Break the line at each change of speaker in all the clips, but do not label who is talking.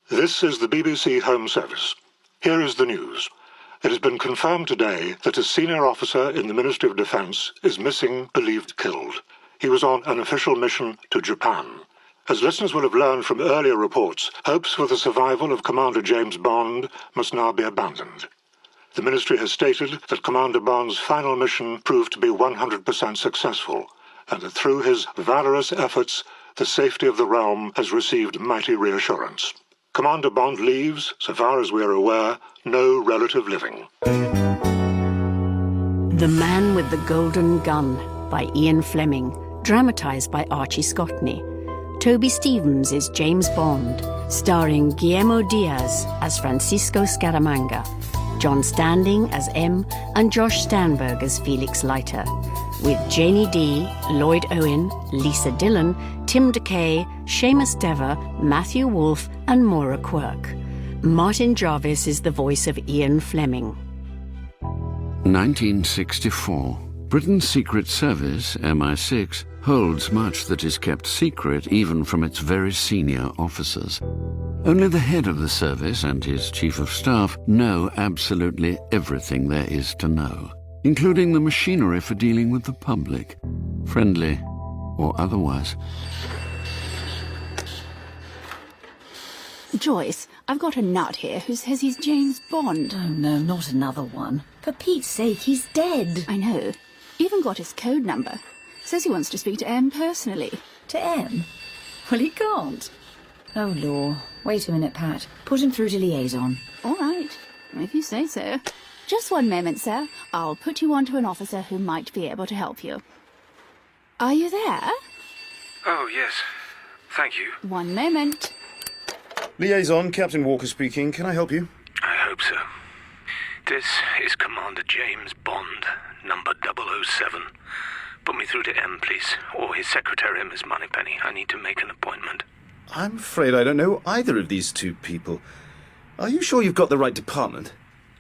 This is the BBC Home Service. Here is the news. It has been confirmed today that a senior officer in the Ministry of Defence is missing, believed killed. He was on an official mission to Japan. As listeners will have learned from earlier reports, hopes for the survival of Commander James Bond must now be abandoned. The Ministry has stated that Commander Bond's final mission proved to be 100% successful, and that through his valorous efforts, the safety of the realm has received mighty reassurance. Commander Bond leaves, so far as we are aware, no relative living.
The Man with the Golden Gun by Ian Fleming, dramatised by Archie Scottney. Toby Stephens is James Bond, starring Guillermo Diaz as Francisco Scaramanga, John Standing as M, and Josh Stanberg as Felix Leiter, with Janie Dee, Lloyd Owen, Lisa Dillon, Tim DeKay, Seamus Dever, Matthew Wolfe, and Moira Quirk. Martin Jarvis is the voice of Ian Fleming.
1964. Britain's Secret Service, MI6, holds much that is kept secret even from its very senior officers. Only the head of the service and his chief of staff know absolutely everything there is to know, including the machinery for dealing with the public, friendly or otherwise.
Joyce, I've got a nut here who says he's James Bond.
Oh no, not another one. For Pete's sake, he's dead.
I know. Even got his code number. Says he wants to speak to M personally.
To M? Well, he can't. Oh, law. Wait a minute, Pat. Put him through to liaison.
All right, if you say so. Just one moment, sir. I'll put you on to an officer who might be able to help you. Are you there?
Oh, yes. Thank you.
One moment.
Liaison, Captain Walker speaking. Can I help you?
I hope so. This is Commander James Bond, number 007. Put me through to M, please, or his secretary, Miss Moneypenny. I need to make an appointment.
I'm afraid I don't know either of these two people. Are you sure you've got the right department?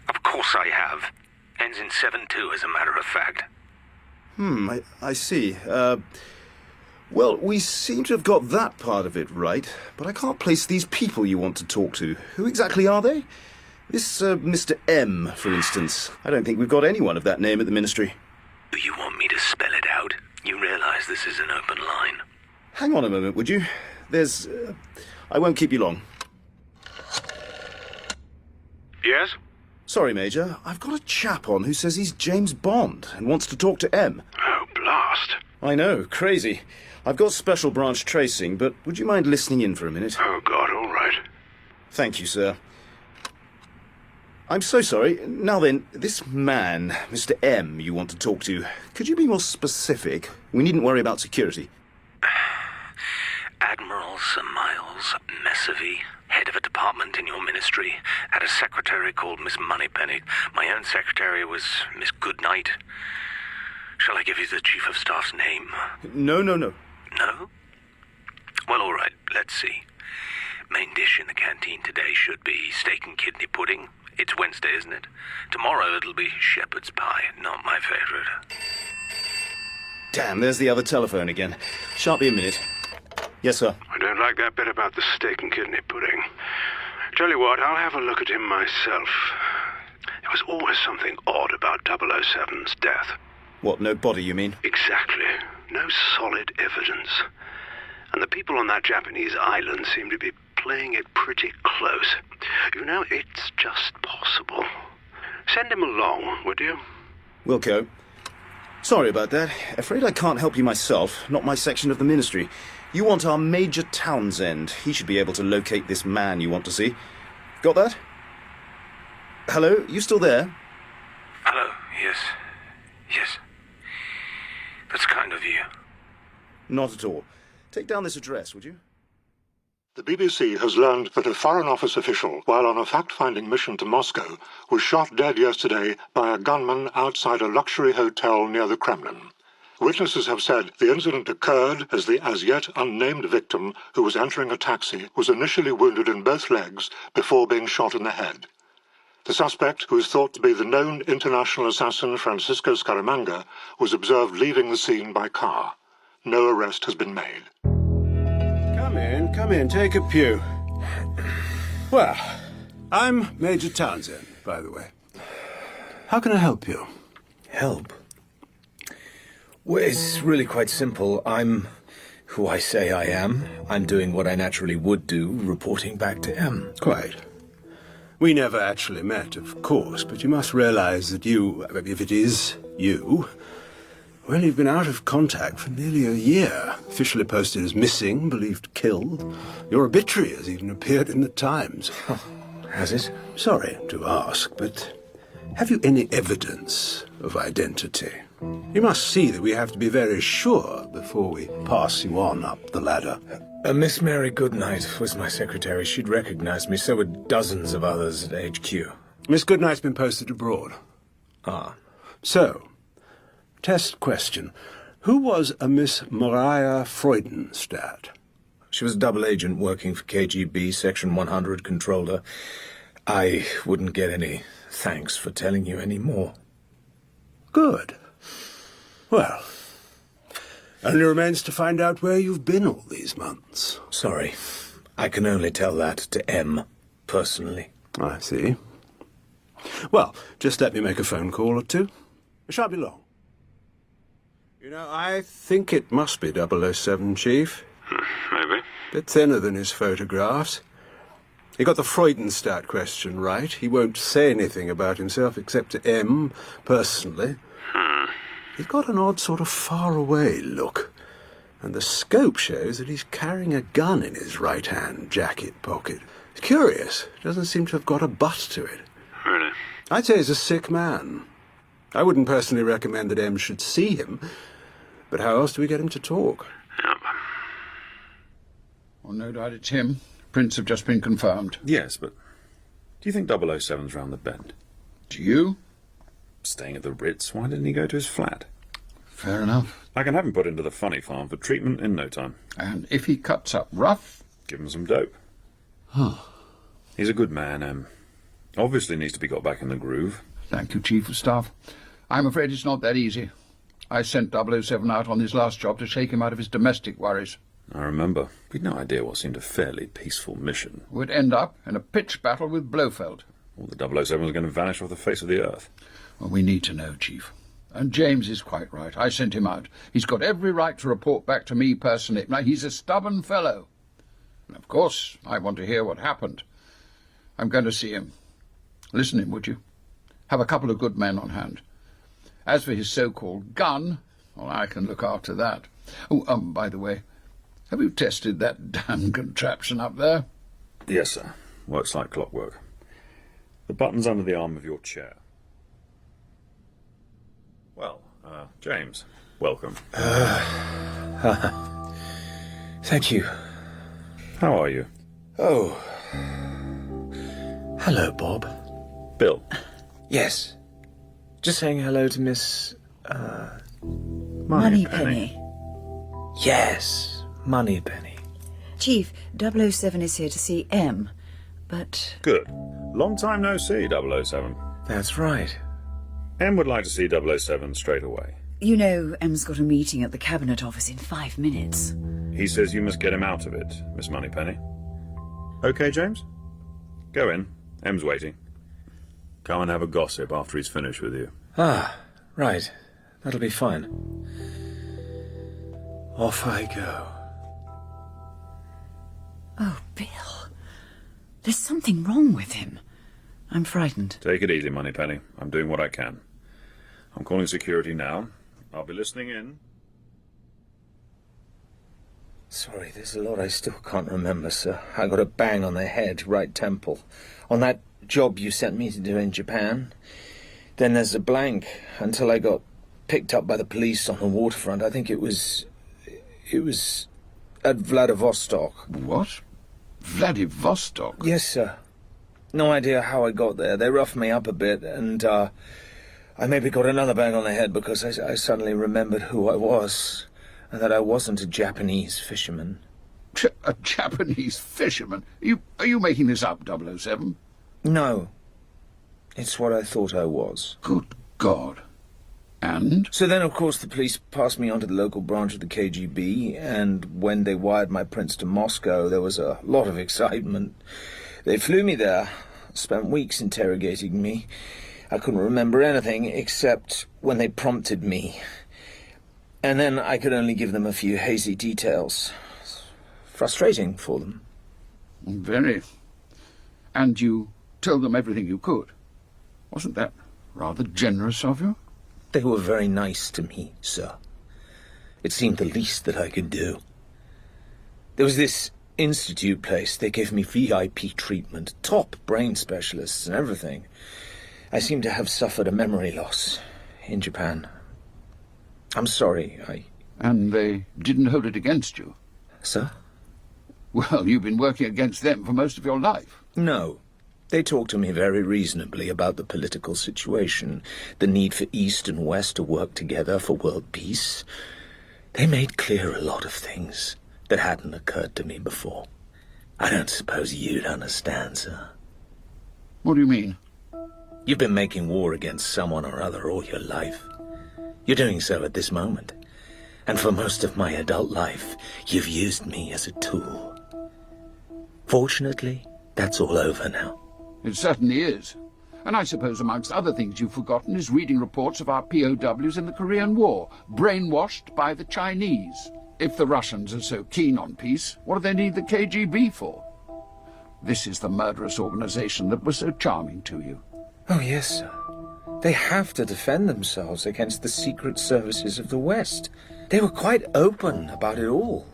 Of course I have. Ends in 7-2, as a matter of fact.
I see. Well, we seem to have got that part of it right, but I can't place these people you want to talk to. Who exactly are they? This, Mr. M, for instance. I don't think we've got anyone of that name at the Ministry.
Do you want me to spell it out? You realise this is an open line.
Hang on a moment, would you? There's... I won't keep you long.
Yes?
Sorry, Major. I've got a chap on who says he's James Bond and wants to talk to M.
Oh, blast.
I know, crazy. I've got special branch tracing, but would you mind listening in for a minute?
Oh, God, all right.
Thank you, sir. I'm so sorry. Now then, this man, Mr. M, you want to talk to, could you be more specific? We needn't worry about security.
Admiral Sir Miles Messavy, head of a department in your ministry, had a secretary called Miss Moneypenny. My own secretary was Miss Goodnight. Shall I give you the Chief of Staff's name?
No.
No? Well, all right, let's see. Main dish in the canteen today should be steak and kidney pudding. It's Wednesday, isn't it? Tomorrow it'll be shepherd's pie, not my favourite.
Damn, there's the other telephone again. Shan't be a minute. Yes, sir.
I don't like that bit about the steak and kidney pudding. Tell you what, I'll have a look at him myself. There was always something odd about 007's death.
What, no body, you mean?
Exactly. No solid evidence. And the people on that Japanese island seem to be playing it pretty close. You know, it's just possible. Send him along, would you?
Wilco. Sorry about that. Afraid I can't help you myself. Not my section of the ministry. You want our Major Townsend. He should be able to locate this man you want to see. Got that? Hello? You still there?
Hello, yes. Yes. That's kind of you.
Not at all. Take down this address, would you?
The BBC has learned that a Foreign Office official, while on a fact-finding mission to Moscow, was shot dead yesterday by a gunman outside a luxury hotel near the Kremlin. Witnesses have said the incident occurred as the as-yet unnamed victim, who was entering a taxi, was initially wounded in both legs before being shot in the head. The suspect, who is thought to be the known international assassin Francisco Scaramanga, was observed leaving the scene by car. No arrest has been made.
Come in, take a pew.
Well, I'm Major Townsend, by the way. How can I help you?
Help? Well, it's really quite simple. I'm who I say I am. I'm doing what I naturally would do, reporting back to M.
Quite. We never actually met, of course, but you must realize that you, if it is you, well, you've been out of contact for nearly a year. Officially posted as missing, believed killed. Your obituary has even appeared in the Times.
Has it?
Sorry to ask, but have you any evidence of identity? You must see that we have to be very sure before we pass you on up the ladder.
Miss Mary Goodnight was my secretary. She'd recognized me, so would dozens of others at HQ.
Miss Goodnight's been posted abroad.
Ah.
So, test question. Who was a Miss Maria Freudenstadt?
She was a double agent working for KGB, Section 100 controller. I wouldn't get any thanks for telling you any more.
Good. Well, only remains to find out where you've been all these months.
Sorry. I can only tell that to M, personally.
I see. Well, just let me make a phone call or two. It shan't be long. You know, I think it must be 007, Chief.
Maybe.
Bit thinner than his photographs. He got the Freudenstadt question right. He won't say anything about himself except to M, personally. He's got an odd sort of far-away look. And the scope shows that he's carrying a gun in his right-hand jacket pocket. It's curious. Doesn't seem to have got a butt to it.
Really?
I'd say he's a sick man. I wouldn't personally recommend that M should see him. But how else do we get him to talk?
Yep.
Well, no doubt it's him. Prints have just been confirmed.
Yes, but do you think 007's round the bend?
Do you?
Staying at the Ritz, why didn't he go to his flat?
Fair enough.
I can have him put into the funny farm for treatment in no time.
And if he cuts up rough?
Give him some dope. He's a good man, obviously needs to be got back in the groove.
Thank you, Chief of Staff. I'm afraid it's not that easy. I sent 007 out on his last job to shake him out of his domestic worries.
I remember. We'd no idea what seemed a fairly peaceful mission.
We'd end up in a pitched battle with Blofeld.
Well, the 007 was going to vanish off the face of the earth.
Well, we need to know, Chief. And James is quite right. I sent him out. He's got every right to report back to me personally. Now, he's a stubborn fellow. And of course, I want to hear what happened. I'm going to see him. Listen him, would you? Have a couple of good men on hand. As for his so-called gun, well, I can look after that. Oh, by the way, have you tested that damn contraption up there?
Yes, sir. Works like clockwork. The button's under the arm of your chair. Well, James, welcome.
Thank you.
How are you?
Oh. Hello, Bob.
Bill.
Yes. Just saying hello to Miss,
Moneypenny.
Yes, Moneypenny.
Chief, 007 is here to see M, but...
Good. Long time no see, 007.
That's right.
M would like to see 007 straight away.
You know, M's got a meeting at the Cabinet Office in 5 minutes.
He says you must get him out of it, Miss Moneypenny. Okay, James? Go in. M's waiting. Come and have a gossip after he's finished with you.
Ah, right. That'll be fine. Off I go.
Oh, Bill. There's something wrong with him. I'm frightened.
Take it easy, Moneypenny. I'm doing what I can. I'm calling security now. I'll be listening in.
Sorry, there's a lot I still can't remember, sir. I got a bang on the head, right temple. On that job you sent me to do in Japan. Then there's a blank until I got picked up by the police on the waterfront. I think it was at Vladivostok.
What? Vladivostok?
Yes, sir. No idea how I got there. They roughed me up a bit, and I maybe got another bang on the head because I suddenly remembered who I was, and that I wasn't a Japanese fisherman.
A Japanese fisherman? Are you making this up, 007?
No. It's what I thought I was.
Good God. And?
So then, of course, the police passed me on to the local branch of the KGB, and when they wired my prints to Moscow, there was a lot of excitement. They flew me there, spent weeks interrogating me. I couldn't remember anything except when they prompted me. And then I could only give them a few hazy details. Frustrating for them.
Very. And you told them everything you could. Wasn't that rather generous of you?
They were very nice to me, sir. It seemed the least that I could do. There was this institute place. They gave me VIP treatment, top brain specialists and everything. I seem to have suffered a memory loss in Japan. I'm sorry,
And they didn't hold it against you?
Sir?
Well, you've been working against them for most of your life.
No. They talked to me very reasonably about the political situation, the need for East and West to work together for world peace. They made clear a lot of things that hadn't occurred to me before. I don't suppose you'd understand, sir.
What do you mean?
You've been making war against someone or other all your life. You're doing so at this moment. And for most of my adult life, you've used me as a tool. Fortunately, that's all over now.
It certainly is. And I suppose amongst other things you've forgotten is reading reports of our POWs in the Korean War, brainwashed by the Chinese. If the Russians are so keen on peace, what do they need the KGB for? This is the murderous organization that was so charming to you.
Oh, yes, sir. They have to defend themselves against the secret services of the West. They were quite open about it all.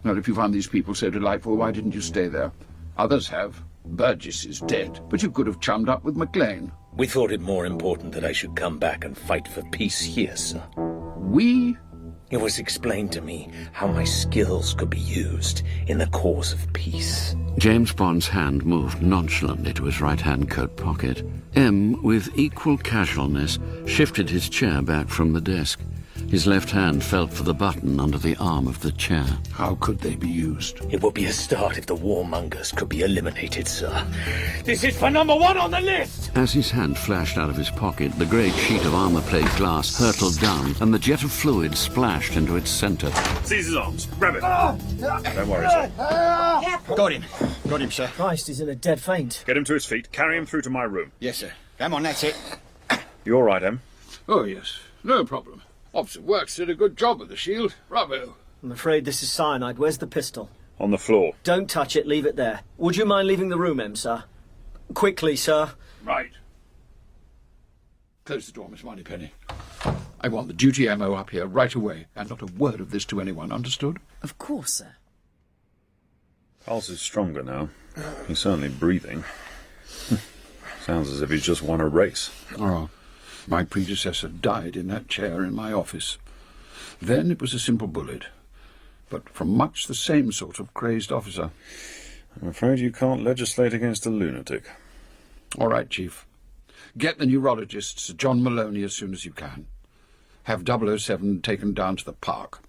Well, if you found these people so delightful, why didn't you stay there? Others have. Burgess is dead, but you could have chummed up with McLean.
We thought it more important that I should come back and fight for peace here, sir.
We?
It was explained to me how my skills could be used in the cause of peace.
James Bond's hand moved nonchalantly to his right-hand coat pocket. M, with equal casualness, shifted his chair back from the desk. His left hand felt for the button under the arm of the chair.
How could they be used?
It would be a start if the warmongers could be eliminated, sir. This is for number one on the list!
As his hand flashed out of his pocket, the great sheet of armor-plate glass hurtled down, and the jet of fluid splashed into its center.
Seize his arms. Grab it. Don't worry, sir.
Got him. Got him, sir.
Christ, he's in a dead faint.
Get him to his feet. Carry him through to my room.
Yes, sir. Come on, that's it.
You all right, Em?
Oh, yes. No problem. Ops at Works did a good job with the shield. Bravo.
I'm afraid this is cyanide. Where's the pistol?
On the floor.
Don't touch it. Leave it there. Would you mind leaving the room, Em, sir? Quickly, sir.
Right. Close the door, Miss Moneypenny. I want the duty ammo up here right away, and not a word of this to anyone, understood?
Of course, sir.
Pulse is stronger now. He's certainly breathing. Sounds as if he's just won a race.
Oh, my predecessor died in that chair in my office. Then it was a simple bullet, but from much the same sort of crazed officer.
I'm afraid you can't legislate against a lunatic.
All right, Chief. Get the neurologist, Sir John Maloney, as soon as you can. Have 007 taken down to the park.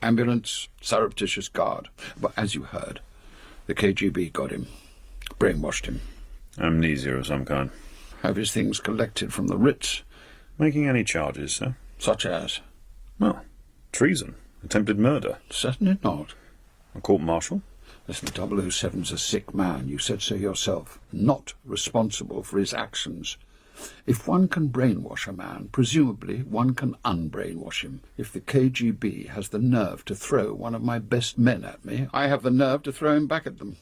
Ambulance, surreptitious guard. But as you heard, the KGB got him. Brainwashed him.
Amnesia of some kind.
Have his things collected from the Ritz.
Making any charges, sir?
Such as?
Well, treason. Attempted murder.
Certainly not.
A court-martial?
Listen, 007's a sick man, you said so yourself, not responsible for his actions. If one can brainwash a man, presumably one can unbrainwash him. If the KGB has the nerve to throw one of my best men at me, I have the nerve to throw him back at them.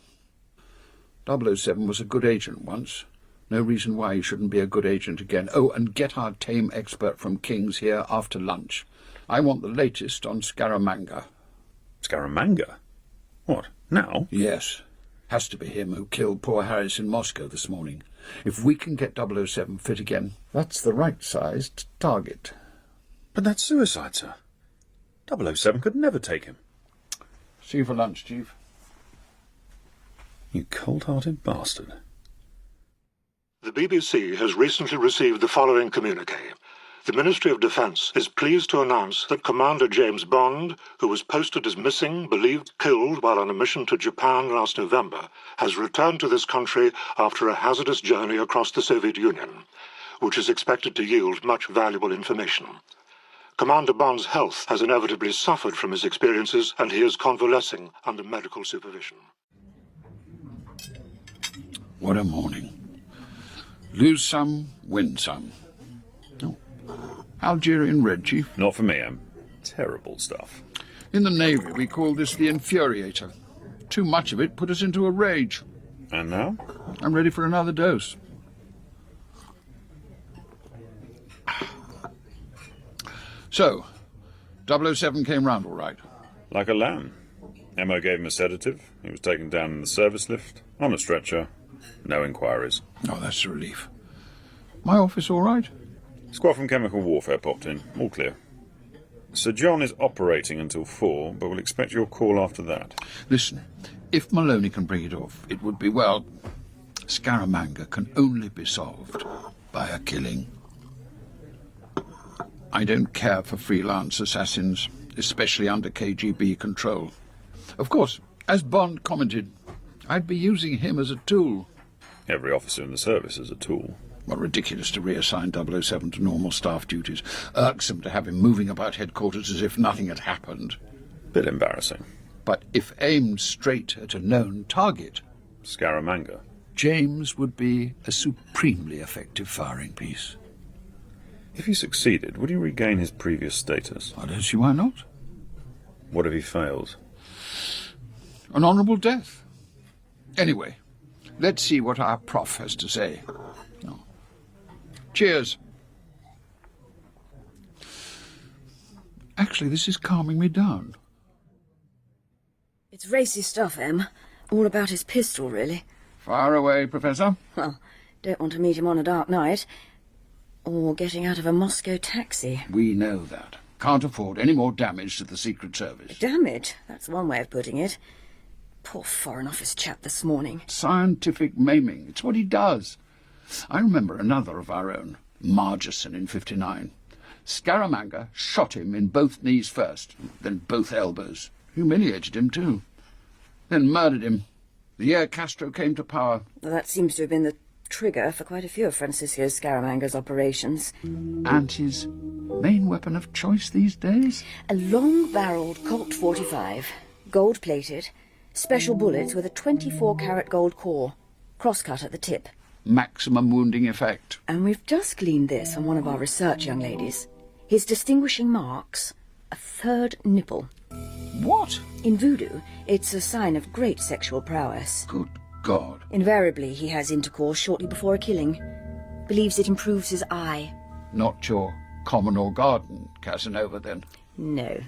007 was a good agent once. No reason why he shouldn't be a good agent again. Oh, and get our tame expert from King's here after lunch. I want the latest on Scaramanga.
Scaramanga? What, now?
Yes. Has to be him who killed poor Harris in Moscow this morning. If we can get 007 fit again, that's the right-sized target.
But that's suicide, sir. 007 could never take him.
See you for lunch, Chief.
You cold-hearted bastard.
The BBC has recently received the following communique. The Ministry of Defence is pleased to announce that Commander James Bond, who was posted as missing, believed killed while on a mission to Japan last November, has returned to this country after a hazardous journey across the Soviet Union, which is expected to yield much valuable information. Commander Bond's health has inevitably suffered from his experiences, and he is convalescing under medical supervision.
What a morning. Lose some, win some. Oh. Algerian red, Chief?
Not for me, Em. Terrible stuff.
In the Navy, we call this the infuriator. Too much of it put us into a rage.
And now?
I'm ready for another dose. So, 007 came round all right?
Like a lamb. Emma gave him a sedative. He was taken down in the service lift, on a stretcher. No inquiries.
Oh, that's a relief. My office all right?
Squad from Chemical Warfare popped in. All clear. Sir John is operating until 4, but we'll expect your call after that.
Listen, if Maloney can bring it off, it would be, well, Scaramanga can only be solved by a killing. I don't care for freelance assassins, especially under KGB control. Of course, as Bond commented, I'd be using him as a tool.
Every officer in the service is a tool.
Well, ridiculous to reassign 007 to normal staff duties. Irksome to have him moving about headquarters as if nothing had happened.
Bit embarrassing.
But if aimed straight at a known target...
Scaramanga.
James would be a supremely effective firing piece.
If he succeeded, would he regain his previous status?
I don't see why not.
What if he fails?
An honourable death. Anyway, let's see what our prof has to say. Oh. Cheers. Actually, this is calming me down.
It's racy stuff, Em. All about his pistol, really.
Fire away, Professor.
Well, don't want to meet him on a dark night. Or getting out of a Moscow taxi.
We know that. Can't afford any more damage to the Secret Service.
Damage? That's one way of putting it. Poor Foreign Office chap this morning.
Scientific maiming. It's what he does. I remember another of our own, Margeson in 59. Scaramanga shot him in both knees first, then both elbows. Humiliated him, too. Then murdered him. The year Castro came to power.
Well, that seems to have been the trigger for quite a few of Francisco Scaramanga's operations.
And his main weapon of choice these days?
A long-barreled Colt 45, gold-plated, special bullets with a 24-carat gold core, cross-cut at the tip.
Maximum wounding effect.
And we've just gleaned this from one of our research young ladies. His distinguishing marks, a third nipple.
What?
In voodoo, it's a sign of great sexual prowess.
Good God.
Invariably, he has intercourse shortly before a killing. Believes it improves his eye.
Not your common or garden Casanova, then?
No.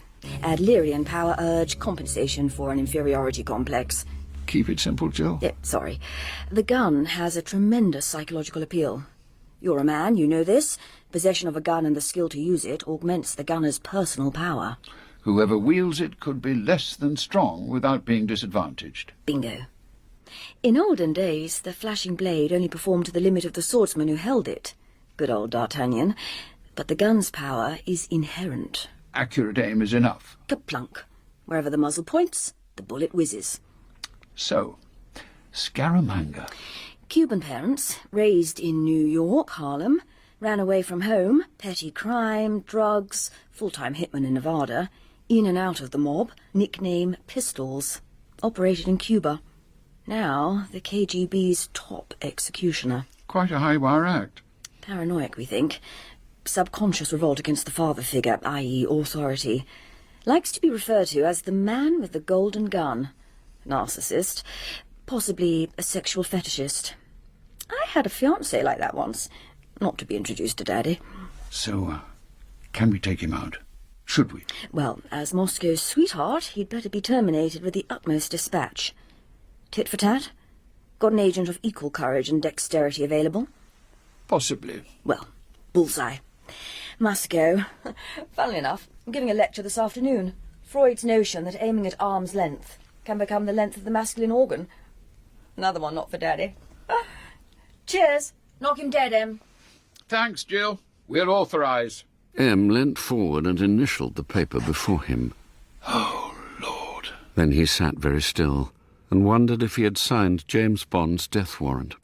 Adlerian power urge, compensation for an inferiority complex.
Keep it simple, Jill.
Sorry. The gun has a tremendous psychological appeal. You're a man, you know this. Possession of a gun and the skill to use it augments the gunner's personal power.
Whoever wields it could be less than strong without being disadvantaged.
Bingo. In olden days, the flashing blade only performed to the limit of the swordsman who held it. Good old D'Artagnan. But the gun's power is inherent.
Accurate aim is enough.
Kaplunk. Wherever the muzzle points, the bullet whizzes.
So, Scaramanga.
Cuban parents, raised in New York, Harlem, ran away from home, petty crime, drugs, full-time hitman in Nevada, in and out of the mob, nickname Pistols, operated in Cuba. Now, the KGB's top executioner.
Quite a high-wire act.
Paranoiac, we think. Subconscious revolt against the father figure, i.e. authority. Likes to be referred to as the man with the golden gun. Narcissist. Possibly a sexual fetishist. I had a fiancé like that once. Not to be introduced to Daddy.
So, can we take him out? Should we?
Well, as Moscow's sweetheart, he'd better be terminated with the utmost dispatch. Tit for tat? Got an agent of equal courage and dexterity available?
Possibly.
Well, bullseye. Must go. Funnily enough, I'm giving a lecture this afternoon. Freud's notion that aiming at arm's length can become the length of the masculine organ. Another one not for Daddy. Cheers. Knock him dead, Em.
Thanks, Jill. We'll authorise.
M leant forward and initialled the paper before him.
Oh, Lord.
Then he sat very still and wondered if he had signed James Bond's death warrant.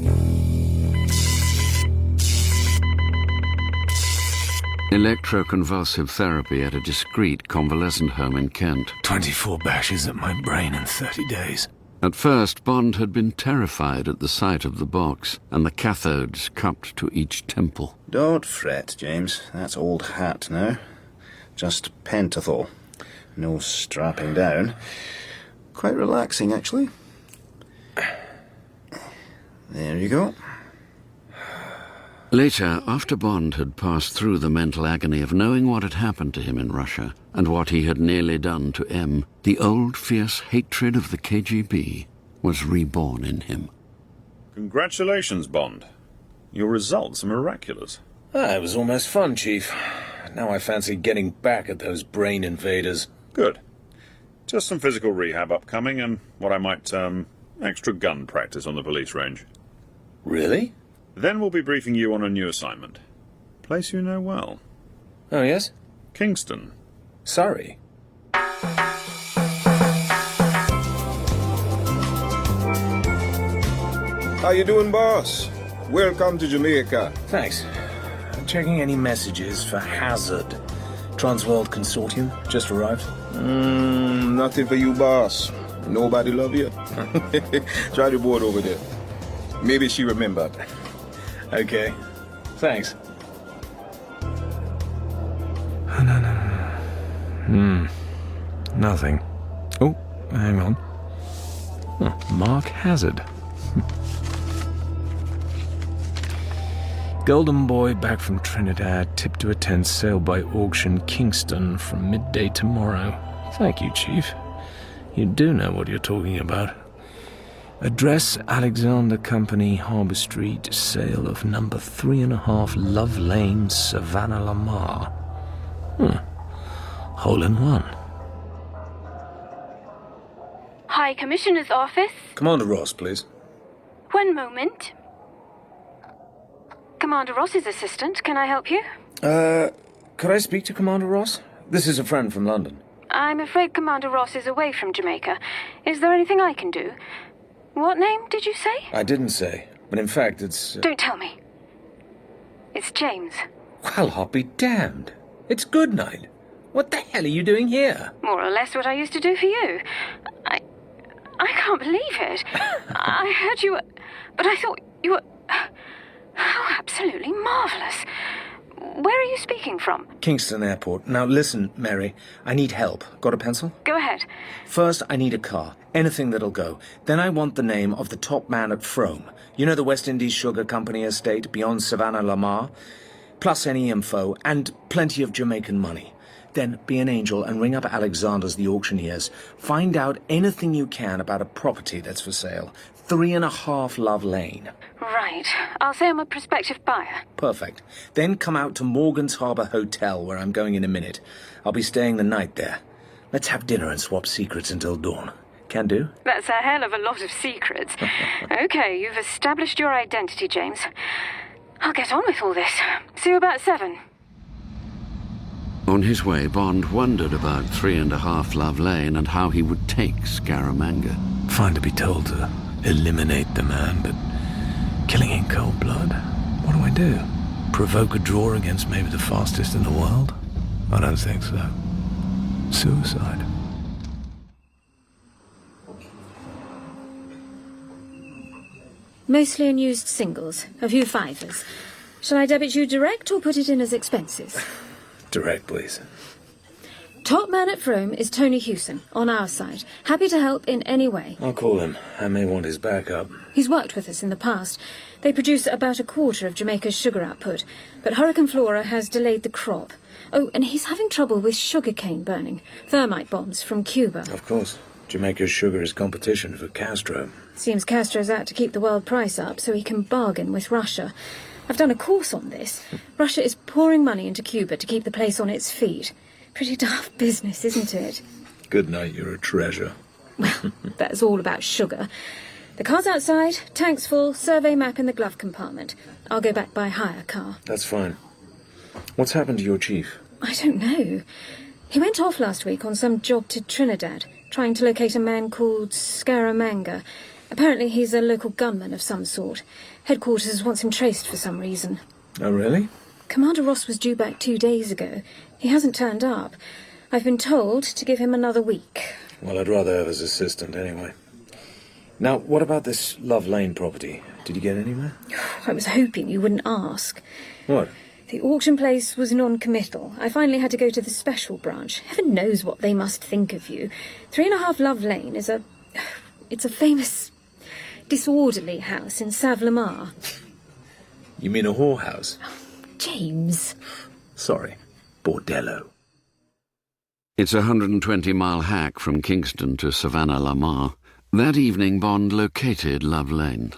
Electroconvulsive therapy at a discreet convalescent home in Kent.
24 bashes at my brain in 30 days.
At first, Bond had been terrified at the sight of the box and the cathodes cupped to each temple.
Don't fret, James. That's old hat now. Just pentothal. No strapping down. Quite relaxing, actually. There you go.
Later, after Bond had passed through the mental agony of knowing what had happened to him in Russia and what he had nearly done to M, the old fierce hatred of the KGB was reborn in him.
Congratulations, Bond. Your results are miraculous.
It was almost fun, Chief. Now I fancy getting back at those brain invaders.
Good. Just some physical rehab upcoming and what I might term extra gun practice on the police range.
Really?
Then we'll be briefing you on a new assignment. Place you know well.
Oh, yes?
Kingston.
Sorry.
How you doing, boss? Welcome to Jamaica.
Thanks. Checking any messages for Hazard. Transworld Consortium just arrived.
Nothing for you, boss. Nobody love you. Try the board over there. Maybe she remembered.
Okay. Thanks.
Nothing. Oh, hang on. Oh, Mark Hazard. Golden Boy back from Trinidad, tipped to attend sale by auction Kingston from midday tomorrow. Thank you, Chief. You do know what you're talking about. Address Alexander Company, Harbour Street, sale of number 3.5 Love Lane, Savannah Lamar. Hole in one.
High Commissioner's office.
Commander Ross, please.
One moment. Commander Ross's assistant, can I help you?
Could I speak to Commander Ross? This is a friend from London.
I'm afraid Commander Ross is away from Jamaica. Is there anything I can do? What name did you say?
I didn't say, but in fact it's...
Don't tell me. It's James.
Well, I'll be damned. It's Goodnight. What the hell are you doing here?
More or less what I used to do for you. I can't believe it. I heard you were... But I thought you were... How absolutely marvellous. Where are you speaking from?
Kingston Airport. Now listen, Mary, I need help. Got a pencil?
Go ahead.
First, I need a car. Anything that'll go. Then I want the name of the top man at Frome. You know the West Indies Sugar Company estate beyond Savannah Lamar? Plus any info, and plenty of Jamaican money. Then be an angel and ring up Alexander's the auctioneers. Find out anything you can about a property that's for sale. 3.5 Love Lane.
Right. I'll say I'm a prospective buyer.
Perfect. Then come out to Morgan's Harbour Hotel, where I'm going in a minute. I'll be staying the night there. Let's have dinner and swap secrets until dawn. Can do?
That's a hell of a lot of secrets. Okay, you've established your identity, James. I'll get on with all this. See you about 7.
On his way, Bond wondered about 3.5 Love Lane and how he would take Scaramanga.
Fine to be told to eliminate the man, but killing in cold blood? What do I do? Provoke a draw against maybe the fastest in the world? I don't think so. Suicide.
Mostly unused singles, a few fivers. Shall I debit you direct or put it in as expenses?
Direct, please.
Top man at Frome is Tony Hewson, on our side. Happy to help in any way.
I'll call him. I may want his backup.
He's worked with us in the past. They produce about 1/4 of Jamaica's sugar output, but Hurricane Flora has delayed the crop. Oh, and he's having trouble with sugarcane burning. Thermite bombs from Cuba.
Of course. Jamaica's sugar is competition for Castro.
Seems Castro's out to keep the world price up so he can bargain with Russia. I've done a course on this. Russia is pouring money into Cuba to keep the place on its feet. Pretty daft business, isn't it?
Good night, you're a treasure.
Well, that's all about sugar. The car's outside, tank's full, survey map in the glove compartment. I'll go back by hire car.
That's fine. What's happened to your chief?
I don't know. He went off last week on some job to Trinidad, trying to locate a man called Scaramanga. Apparently he's a local gunman of some sort. Headquarters wants him traced for some reason.
Oh, really?
Commander Ross was due back 2 days ago. He hasn't turned up. I've been told to give him another week.
Well, I'd rather have his assistant anyway. Now, what about this Love Lane property? Did you get anywhere?
I was hoping you wouldn't ask.
What?
The auction place was non-committal. I finally had to go to the special branch. Heaven knows what they must think of you. 3.5 Love Lane is it's a famous disorderly house in Savlamar.
You mean a whorehouse?
James.
Sorry. Bordello.
It's a 120-mile hack from Kingston to Savannah-la-Mar. That evening, Bond located Love Lane.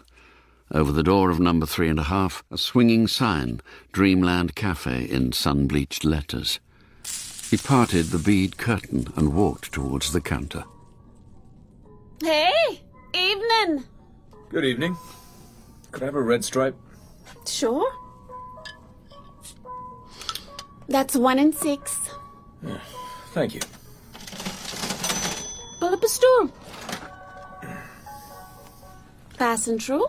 Over the door of number 3.5, a swinging sign, Dreamland Cafe in sun-bleached letters. He parted the bead curtain and walked towards the counter.
Hey! Evening!
Good evening. Could I have a red stripe?
Sure. That's 1 and 6.
Oh, thank you.
Pull up a stool. Passing through?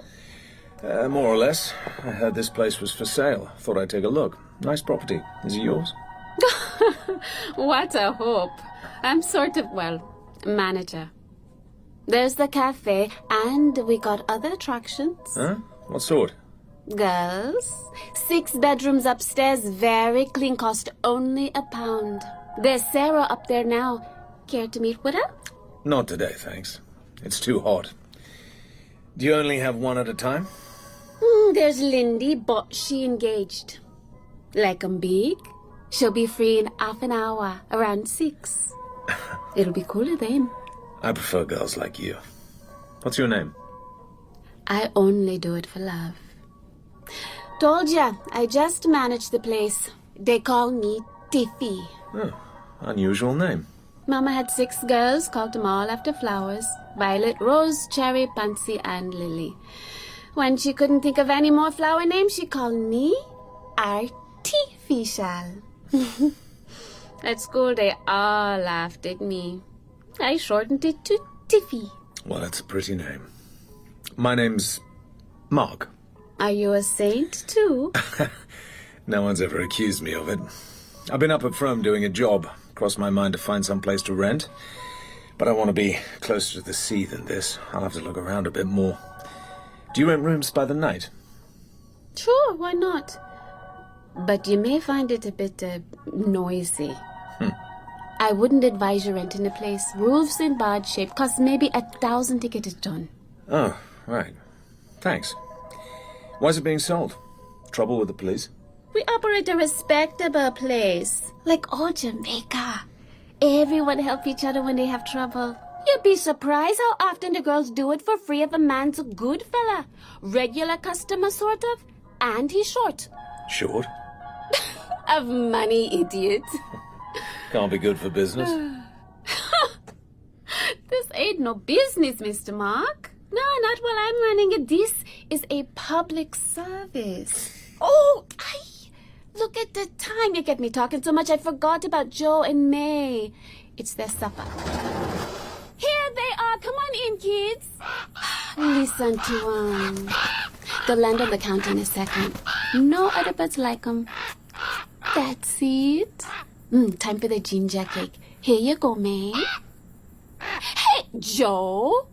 More or less. I heard this place was for sale. Thought I'd take a look. Nice property. Is it yours?
What a hope. I'm sort of, manager. There's the cafe, and we got other attractions.
Huh? What sort?
Girls. 6 bedrooms upstairs, very clean, cost only £1. There's Sarah up there now. Care to meet with her?
Not today, thanks. It's too hot. Do you only have one at a time?
There's Lindy, but she engaged. Like 'em big. She'll be free in half an hour, around 6. It'll be cooler then.
I prefer girls like you. What's your name?
I only do it for love. Told ya, I just manage the place. They call me Tiffy.
Oh, unusual name.
Mama had 6 girls, called them all after flowers. Violet, Rose, Cherry, Pansy, and Lily. When she couldn't think of any more flower names, she called me Artificial. At school, they all laughed at me. I shortened it to Tiffy.
Well, that's a pretty name. My name's Mark.
Are you a saint, too?
No one's ever accused me of it. I've been up at Frome doing a job. Crossed my mind to find some place to rent. But I want to be closer to the sea than this. I'll have to look around a bit more. Do you rent rooms by the night?
Sure, why not? But you may find it a bit noisy. I wouldn't advise you renting a place. Roof's in bad shape. Costs maybe 1,000 to get it done.
Oh, right. Thanks. Why's it being sold? Trouble with the police?
We operate a respectable place. Like all Jamaica. Everyone help each other when they have trouble. You'd be surprised how often the girls do it for free if a man's a good fella. Regular customer, sort of. And he's short.
Short?
Of money, idiot.
Can't be good for business.
This ain't no business, Mr. Mark. No, not while I'm running it. This is a public service. Oh, look at the time. You get me talking so much I forgot about Joe and May. It's their supper. Here they are. Come on in, kids. Listen to they'll land on the counter in a second. No other birds like them. That's it. Time for the ginger cake. Here you go, May. Hey, Joe.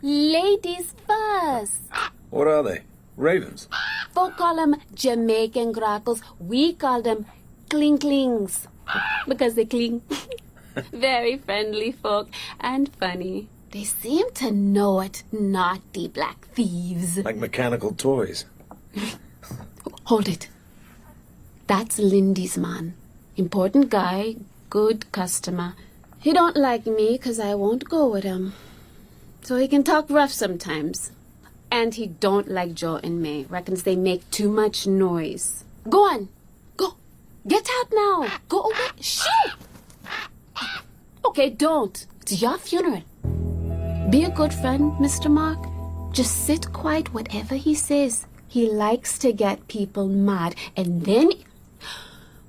Ladies first.
What are they? Ravens?
Folk call them Jamaican grackles. We call them clinklings. Because they cling. Very friendly folk and funny. They seem to know it, naughty black thieves.
Like mechanical toys.
Hold it. That's Lindy's man. Important guy, good customer. He don't like me 'cause I won't go with him. So he can talk rough sometimes. And he don't like Joe and May. Reckons they make too much noise. Go on. Go. Get out now. Go away. Shoo! Okay, don't. It's your funeral. Be a good friend, Mr. Mark. Just sit quiet whatever he says. He likes to get people mad. And then...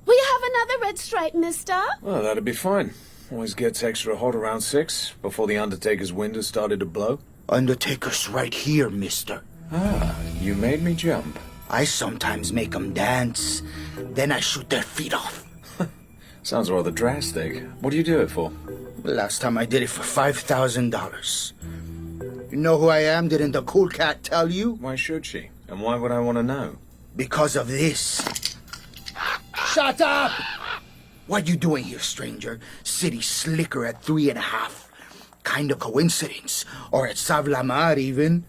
Will you have another red stripe, mister?
Well, that'd be fine. Always gets extra hot around 6, before the Undertaker's wind has started to blow.
Undertaker's right here, mister.
Ah, you made me jump.
I sometimes make 'em dance. Then I shoot their feet off.
Sounds rather drastic. What do you do it for?
Last time I did it for $5,000. You know who I am? Didn't the cool cat tell you?
Why should she? And why would I want to know?
Because of this. Shut up! What you doing here, stranger? City slicker at 3.5. Kind of coincidence. Or at Sauve la Mar, even.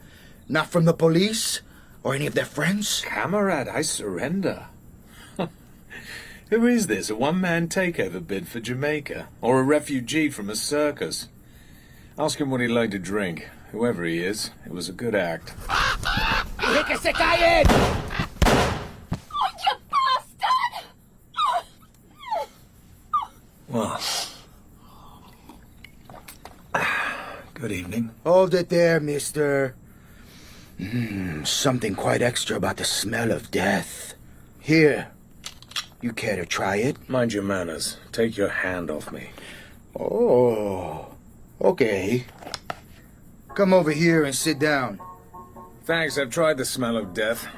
Not from the police? Or any of their friends?
Camarade, I surrender. Who is this? A one-man takeover bid for Jamaica? Or a refugee from a circus? Ask him what he'd like to drink. Whoever he is, it was a good act.
¡Que se callen!
Oh, you bastard!
Well, good evening.
Hold it there, mister. Something quite extra about the smell of death. Here. You care to try it?
Mind your manners. Take your hand off me.
Oh, okay. Come over here and sit down.
Thanks, I've tried the smell of death.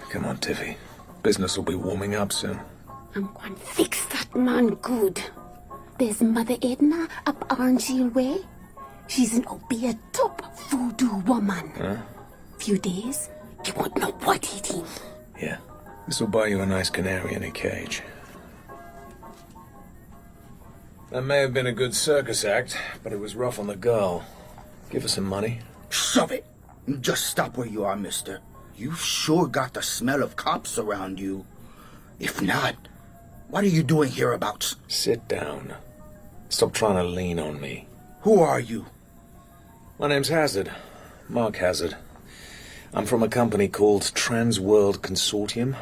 Come on, Tiffy. Business will be warming up soon.
I'm going to fix that man good. There's Mother Edna up Orange Hill Way. She's an obit top voodoo woman.
Huh?
Few days, you won't know what eating.
Yeah. This will buy you a nice canary in a cage. That may have been a good circus act, but it was rough on the girl. Give her some money.
Shove it! Just stop where you are, mister. You've sure got the smell of cops around you. If not, what are you doing hereabouts?
Sit down. Stop trying to lean on me.
Who are you?
My name's Hazard. Mark Hazard. I'm from a company called Trans World Consortium.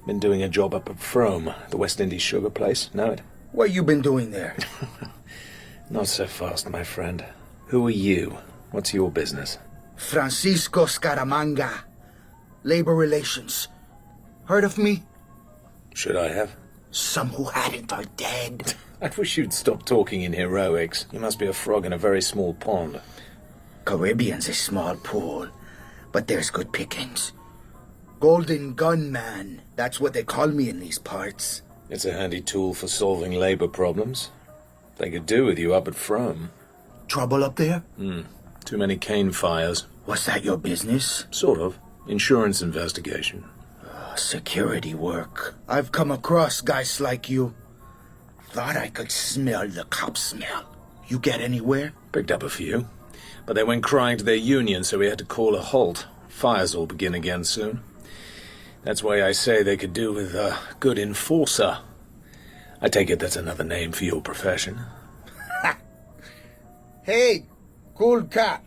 Been doing a job up at Frome, the West Indies sugar place. Know it?
What you been doing there?
Not so fast, my friend. Who are you? What's your business?
Francisco Scaramanga. Labor Relations. Heard of me?
Should I have?
Some who hadn't are dead.
I wish you'd stop talking in heroics. You must be a frog in a very small pond.
Caribbean's a small pool, but there's good pickings. Golden Gun Man, that's what they call me in these parts.
It's a handy tool for solving labor problems. They could do with you up at Frome.
Trouble up there?
Too many cane fires.
Was that your business?
Sort of. Insurance investigation.
Security work. I've come across guys like you. Thought I could smell the cop smell. You get anywhere?
Picked up a few. But they went crying to their union, so we had to call a halt. Fires will begin again soon. That's why I say they could do with a good enforcer. I take it that's another name for your profession.
Hey, cool cat.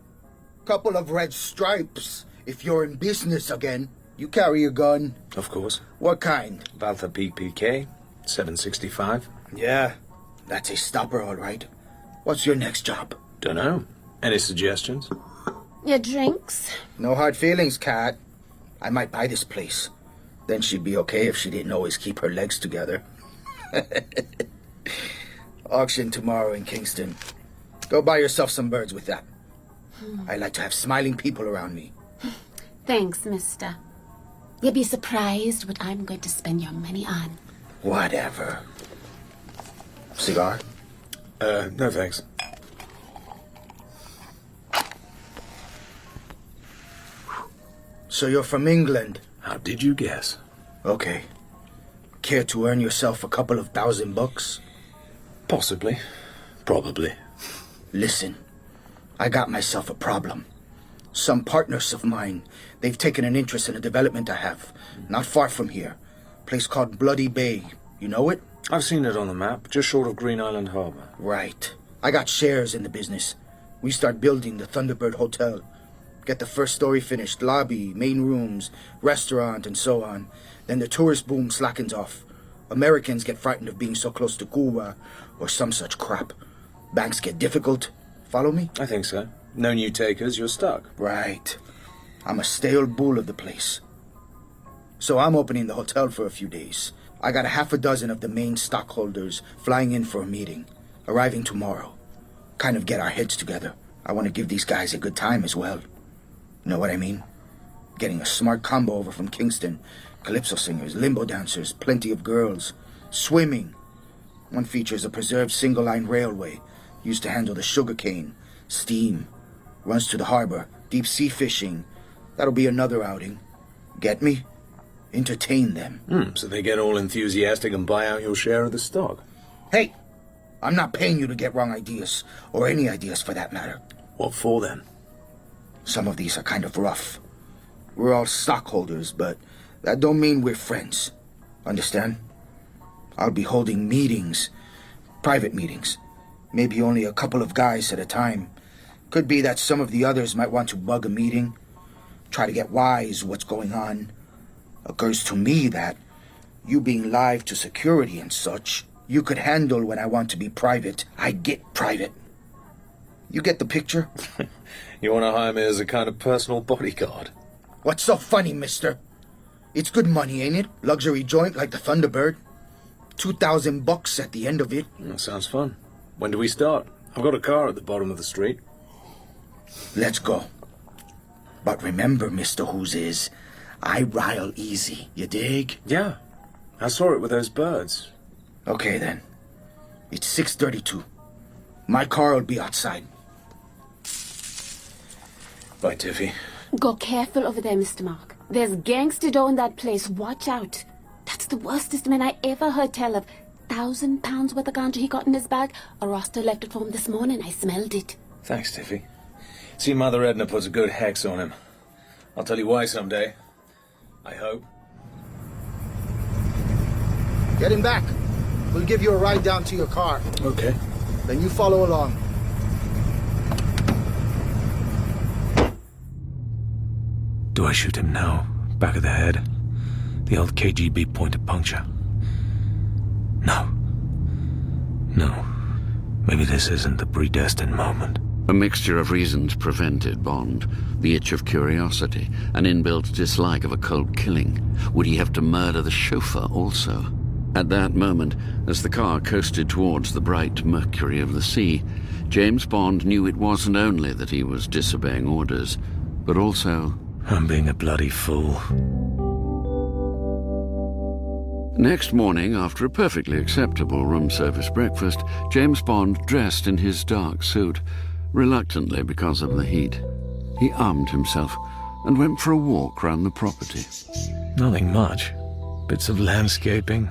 Couple of red stripes. If you're in business again, you carry a gun.
Of course.
What kind?
Baltha PPK, 765.
Yeah, that's a stopper, all right. What's your next job?
Dunno. Any suggestions?
Your drinks?
No hard feelings, cat. I might buy this place. Then she'd be okay if she didn't always keep her legs together. Auction tomorrow in Kingston. Go buy yourself some birds with that. I like to have smiling people around me.
Thanks, mister. You'll be surprised what I'm going to spend your money on.
Whatever. Cigar?
No thanks.
So you're from England?
How did you guess?
Okay. Care to earn yourself a couple of $1,000?
Possibly. Probably.
Listen, I got myself a problem. Some partners of mine, they've taken an interest in a development I have, not far from here. Place called Bloody Bay. You know it?
I've seen it on the map, just short of Green Island Harbor.
Right. I got shares in the business. We start building the Thunderbird Hotel. Get the first story finished, lobby, main rooms, restaurant, and so on. Then the tourist boom slackens off. Americans get frightened of being so close to Cuba, or some such crap. Banks get difficult. Follow me?
I think so. No new takers, you're stuck.
Right. I'm a stale bull of the place. So I'm opening the hotel for a few days. I got a half a dozen of the main stockholders flying in for a meeting, arriving tomorrow. Kind of get our heads together. I want to give these guys a good time as well. Know what I mean? Getting a smart combo over from Kingston. Calypso singers, limbo dancers, plenty of girls. Swimming. One features a preserved single-line railway used to handle the sugarcane. Steam. Runs to the harbor, deep-sea fishing. That'll be another outing. Get me? Entertain them.
So they get all enthusiastic and buy out your share of the stock.
Hey, I'm not paying you to get wrong ideas, or any ideas for that matter.
What for, then?
Some of these are kind of rough. We're all stockholders, but that don't mean we're friends. Understand? I'll be holding meetings, private meetings. Maybe only a couple of guys at a time. Could be that some of the others might want to bug a meeting, try to get wise what's going on. Occurs to me that, you being live to security and such, you could handle when I want to be private. I get private. You get the picture?
You want to hire me as a kind of personal bodyguard?
What's so funny, mister? It's good money, ain't it? Luxury joint like the Thunderbird. $2,000 at the end of it.
That sounds fun. When do we start? I've got a car at the bottom of the street.
Let's go. But remember, Mr. Who's is, I rile easy, you dig?
Yeah, I saw it with those birds.
Okay, then. It's 6:32. My car will be outside.
Bye, Tiffy.
Go careful over there, Mr. Mark. There's gangster dough in that place. Watch out. That's the worstest man I ever heard tell of. £1,000 worth of ganja he got in his bag. A roster left it for him this morning. I smelled it.
Thanks, Tiffy. See, Mother Edna puts a good hex on him. I'll tell you why someday. I hope.
Get him back. We'll give you a ride down to your car.
Okay.
Then you follow along.
Do I shoot him now? Back of the head? The old KGB point of puncture? No. No. Maybe this isn't the predestined moment.
A mixture of reasons prevented Bond. The itch of curiosity, an inbuilt dislike of a cold killing. Would he have to murder the chauffeur also? At that moment, as the car coasted towards the bright mercury of the sea, James Bond knew it wasn't only that he was disobeying orders, but also...
I'm being a bloody fool.
Next morning, after a perfectly acceptable room service breakfast, James Bond dressed in his dark suit, reluctantly because of the heat. He armed himself and went for a walk round the property.
Nothing much. Bits of landscaping,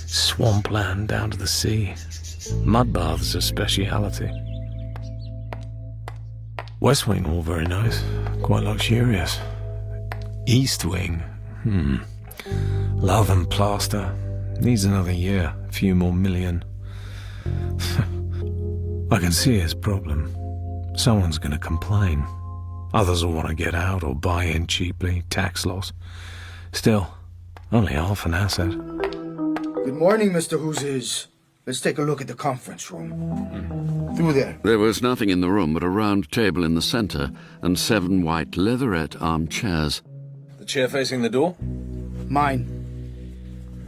swampland down to the sea. Mud baths a speciality. West Wing, all very nice, quite luxurious. East Wing, love and plaster. Needs another year, a few more million. I can see his problem. Someone's going to complain. Others will want to get out or buy in cheaply, tax loss. Still, only half an asset.
Good morning, Mr. Who's is. Let's take a look at the conference room. Through there.
There was nothing in the room but a round table in the center and 7 white leatherette armchairs.
The chair facing the door?
Mine.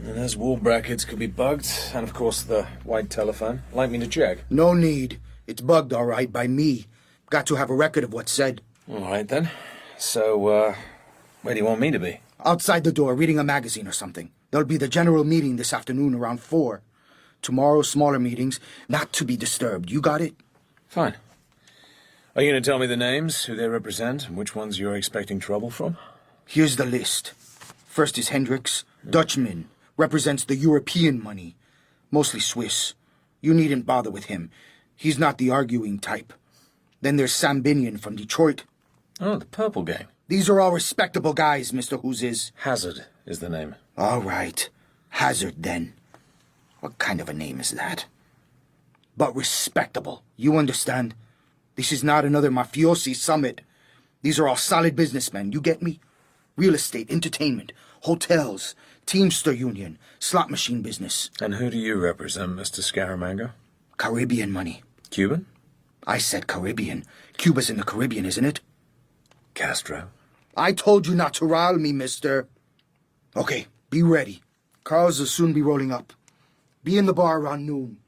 And those wall brackets could be bugged, and of course the white telephone. Like me to check?
No need. It's bugged, all right, by me. Got to have a record of what's said.
All right, then. So, where do you want me to be?
Outside the door, reading a magazine or something. There'll be the general meeting this afternoon around 4. Tomorrow, smaller meetings, not to be disturbed. You got it?
Fine. Are you going to tell me the names, who they represent, and which ones you're expecting trouble from?
Here's the list. First is Hendricks, Dutchman, represents the European money, mostly Swiss. You needn't bother with him. He's not the arguing type. Then there's Sam Binion from Detroit.
Oh, the Purple Gang.
These are all respectable guys, Mr. Who's is.
Hazard is the name.
All right. Hazard, then. What kind of a name is that? But respectable. You understand? This is not another mafiosi summit. These are all solid businessmen. You get me? Real estate, entertainment, hotels, Teamster Union, slot machine business.
And who do you represent, Mr. Scaramanga?
Caribbean money.
Cuban?
I said Caribbean. Cuba's in the Caribbean, isn't it?
Castro.
I told you not to rile me, mister. Okay, be ready. Cars will soon be rolling up. Be in the bar around noon.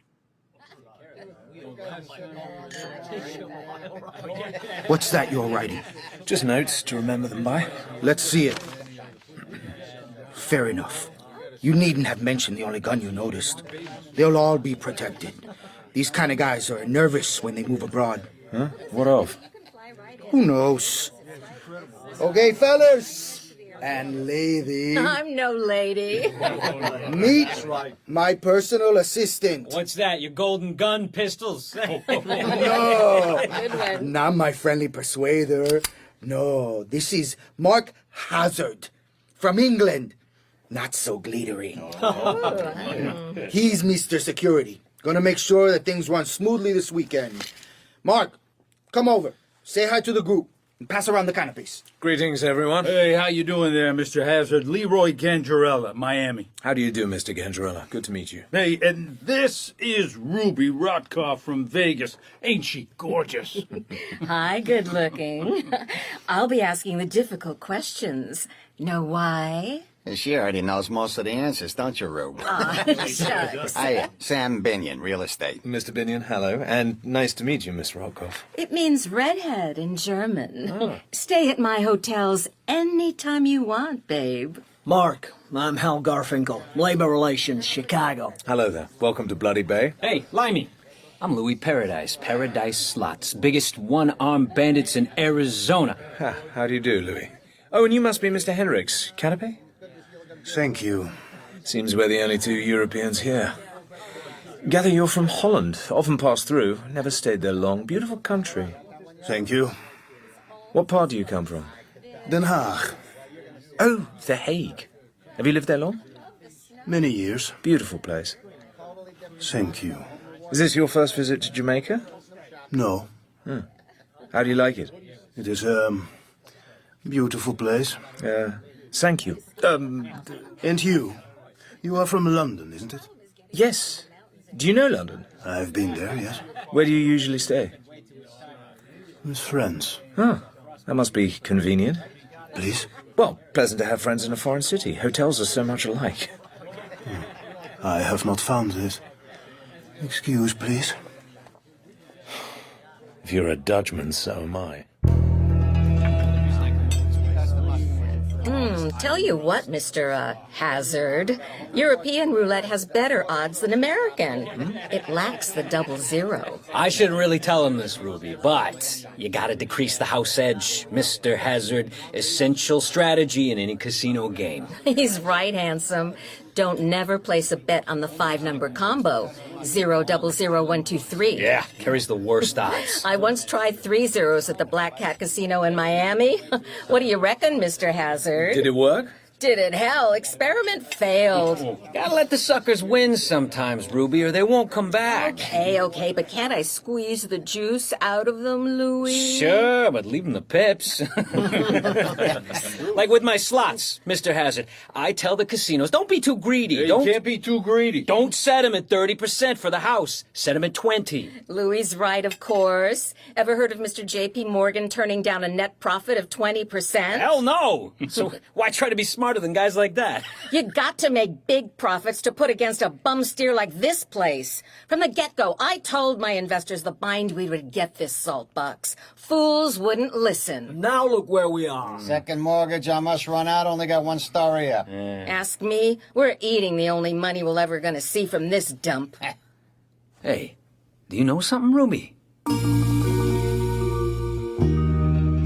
What's that you're writing?
Just notes to remember them by.
Let's see it. Fair enough. You needn't have mentioned the only gun you noticed. They'll all be protected. These kind of guys are nervous when they move abroad.
Huh? What of?
Who knows? Okay, fellas and lady.
I'm no lady.
Meet my personal assistant.
What's that, your golden gun pistols?
No, not my friendly persuader. No, this is Mark Hazard from England. Not so glittery. He's Mr. Security. Gonna make sure that things run smoothly this weekend. Mark, come over. Say hi to the group. And pass around the canopies.
Greetings, everyone.
Hey, how you doing there, Mr. Hazard? Leroy Gangerella, Miami.
How do you do, Mr. Gangerella? Good to meet you.
Hey, and this is Ruby Rotkoff from Vegas. Ain't she gorgeous?
Hi, good looking. I'll be asking the difficult questions. Know why?
She already knows most of the answers, don't you, Rube?
Shucks.
Hi, Sam Binion, real estate.
Mr. Binion, hello, and nice to meet you, Miss Rotkoff.
It means redhead in German. Stay at my hotels anytime you want, babe.
Mark, I'm Hal Garfinkel, Labor Relations, Chicago.
Hello there. Welcome to Bloody Bay.
Hey, Limey. I'm Louis Paradise, Paradise Slots, biggest one-armed bandits in Arizona.
How do you do, Louis? Oh, and you must be Mr. Henricks. Canapé?
Thank you.
Seems we're the only two Europeans here. Gather you're from Holland. Often pass through. Never stayed there long. Beautiful country.
Thank you.
What part do you come from?
Den Haag.
Oh, The Hague. Have you lived there long?
Many years.
Beautiful place.
Thank you.
Is this your first visit to Jamaica?
No.
How do you like it?
It is a beautiful place.
Thank you.
And you? You are from London, isn't it?
Yes. Do you know London?
I've been there, yes.
Where do you usually stay?
With friends.
That must be convenient.
Please?
Well, pleasant to have friends in a foreign city. Hotels are so much alike.
I have not found it. Excuse, please.
If you're a Dutchman, so am I.
Tell you what, Mr. Hazard. European roulette has better odds than American. It lacks the 00.
I shouldn't really tell him this, Ruby, but you gotta decrease the house edge, Mr. Hazard. Essential strategy in any casino game.
He's right, handsome. Don't never place a bet on the 5-number combo. 0000123.
Yeah, carries the worst odds.
I once tried 3 zeros at the Black Cat Casino in Miami. What do you reckon, Mr. Hazard?
Did it work?
Did it? Hell, experiment failed.
Gotta let the suckers win sometimes, Ruby, or they won't come back.
Okay, but can't I squeeze the juice out of them, Louis?
Sure, but leave them the pips. Like with my slots, Mr. Hazard. I tell the casinos, don't be too greedy.
You can't be too greedy.
Don't set them at 30% for the house. Set them at 20.
Louis' right, of course. Ever heard of Mr. J.P. Morgan turning down a net profit of 20%?
Hell no! So why try to be smarter than guys like that?
You got to make big profits to put against a bum steer like this place. From the get-go, I told my investors the bindweed would get this salt bucks. Fools wouldn't listen.
Now look where we are.
Second mortgage, I must run out. Only got one story up.
Ask me. We're eating the only money we'll ever gonna see from this dump.
Hey, do you know something, Ruby?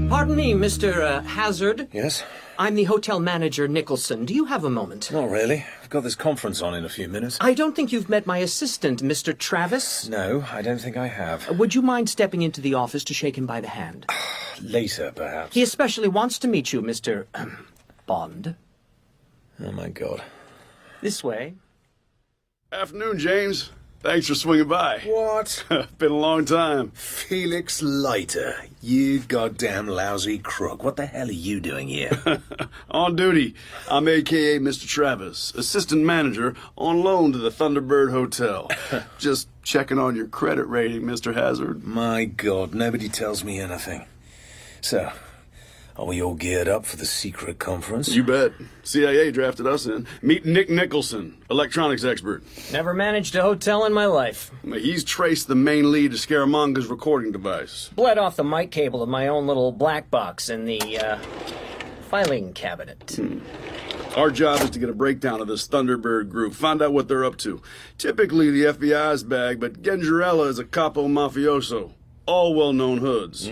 Pardon me, Mr. Hazard.
Yes?
I'm the hotel manager, Nicholson. Do you have a moment?
Not really. I've got this conference on in a few minutes.
I don't think you've met my assistant, Mr. Travis.
No, I don't think I have.
Would you mind stepping into the office to shake him by the hand?
Later, perhaps.
He especially wants to meet you, Mr. Bond.
Oh, my God.
This way.
Afternoon, James. Thanks for swinging by.
What?
Been a long time.
Felix Leiter, you goddamn lousy crook. What the hell are you doing here?
On duty. I'm a.k.a. Mr. Travis, assistant manager on loan to the Thunderbird Hotel. Just checking on your credit rating, Mr. Hazard.
My God, nobody tells me anything. So, are we all geared up for the secret conference?
You bet. CIA drafted us in. Meet Nick Nicholson, electronics expert.
Never managed a hotel in my life.
He's traced the main lead to Scaramanga's recording device.
Bled off the mic cable of my own little black box in the, filing cabinet.
Our job is to get a breakdown of this Thunderbird group, find out what they're up to. Typically the FBI's bag, but Gangerella is a capo mafioso. All well-known hoods.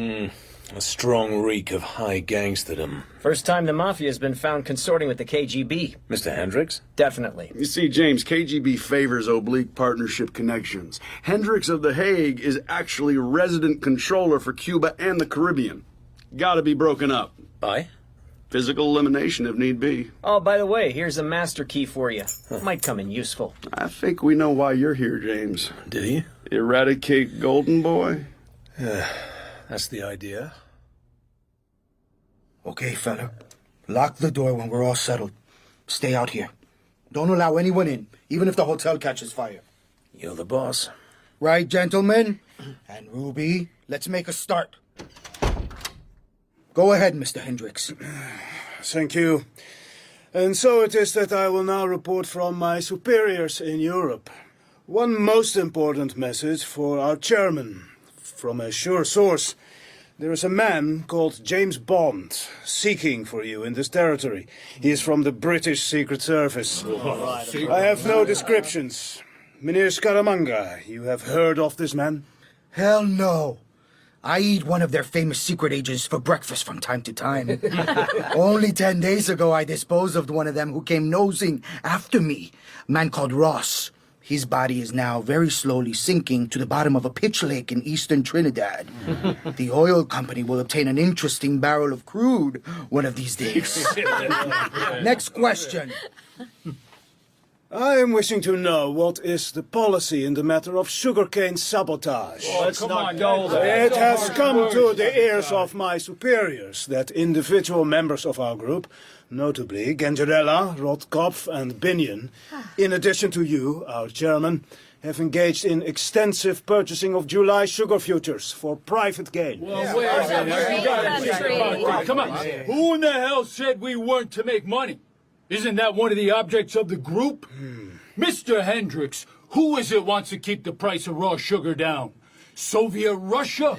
A strong reek of high gangsterdom.
First time the Mafia's been found consorting with the KGB.
Mr. Hendricks?
Definitely.
You see, James, KGB favors oblique partnership connections. Hendricks of The Hague is actually resident controller for Cuba and the Caribbean. Gotta be broken up.
By?
Physical elimination if need be.
Oh, by the way, here's a master key for you. Might come in useful.
I think we know why you're here, James.
Do you?
Eradicate Golden Boy?
That's the idea.
Okay, fella. Lock the door when we're all settled. Stay out here. Don't allow anyone in, even if the hotel catches fire.
You're the boss.
Right, gentlemen? And Ruby, let's make a start. Go ahead, Mr. Hendricks.
Thank you. And so it is that I will now report from my superiors in Europe. One most important message for our chairman. From a sure source, there is a man called James Bond seeking for you in this territory. He is from the British Secret Service. I have no descriptions. Mynheer Scaramanga, you have heard of this man?
Hell no. I eat one of their famous secret agents for breakfast from time to time. Only 10 days ago, I disposed of one of them who came nosing after me. A man called Ross. His body is now very slowly sinking to the bottom of a pitch lake in eastern Trinidad. The oil company will obtain an interesting barrel of crude one of these days. Next question.
I am wishing to know what is the policy in the matter of sugarcane sabotage.
Let's not go there.
It has come to the ears of my superiors that individual members of our group, notably Ganjarella, Rotkopf and Binion, in addition to you, our chairman, have engaged in extensive purchasing of July sugar futures for private gain.
Well, wait a minute. You gotta think about that. Come on. Who in the hell said we weren't to make money? Isn't that one of the objects of the group? Mr. Hendricks, who is it wants to keep the price of raw sugar down? Soviet Russia?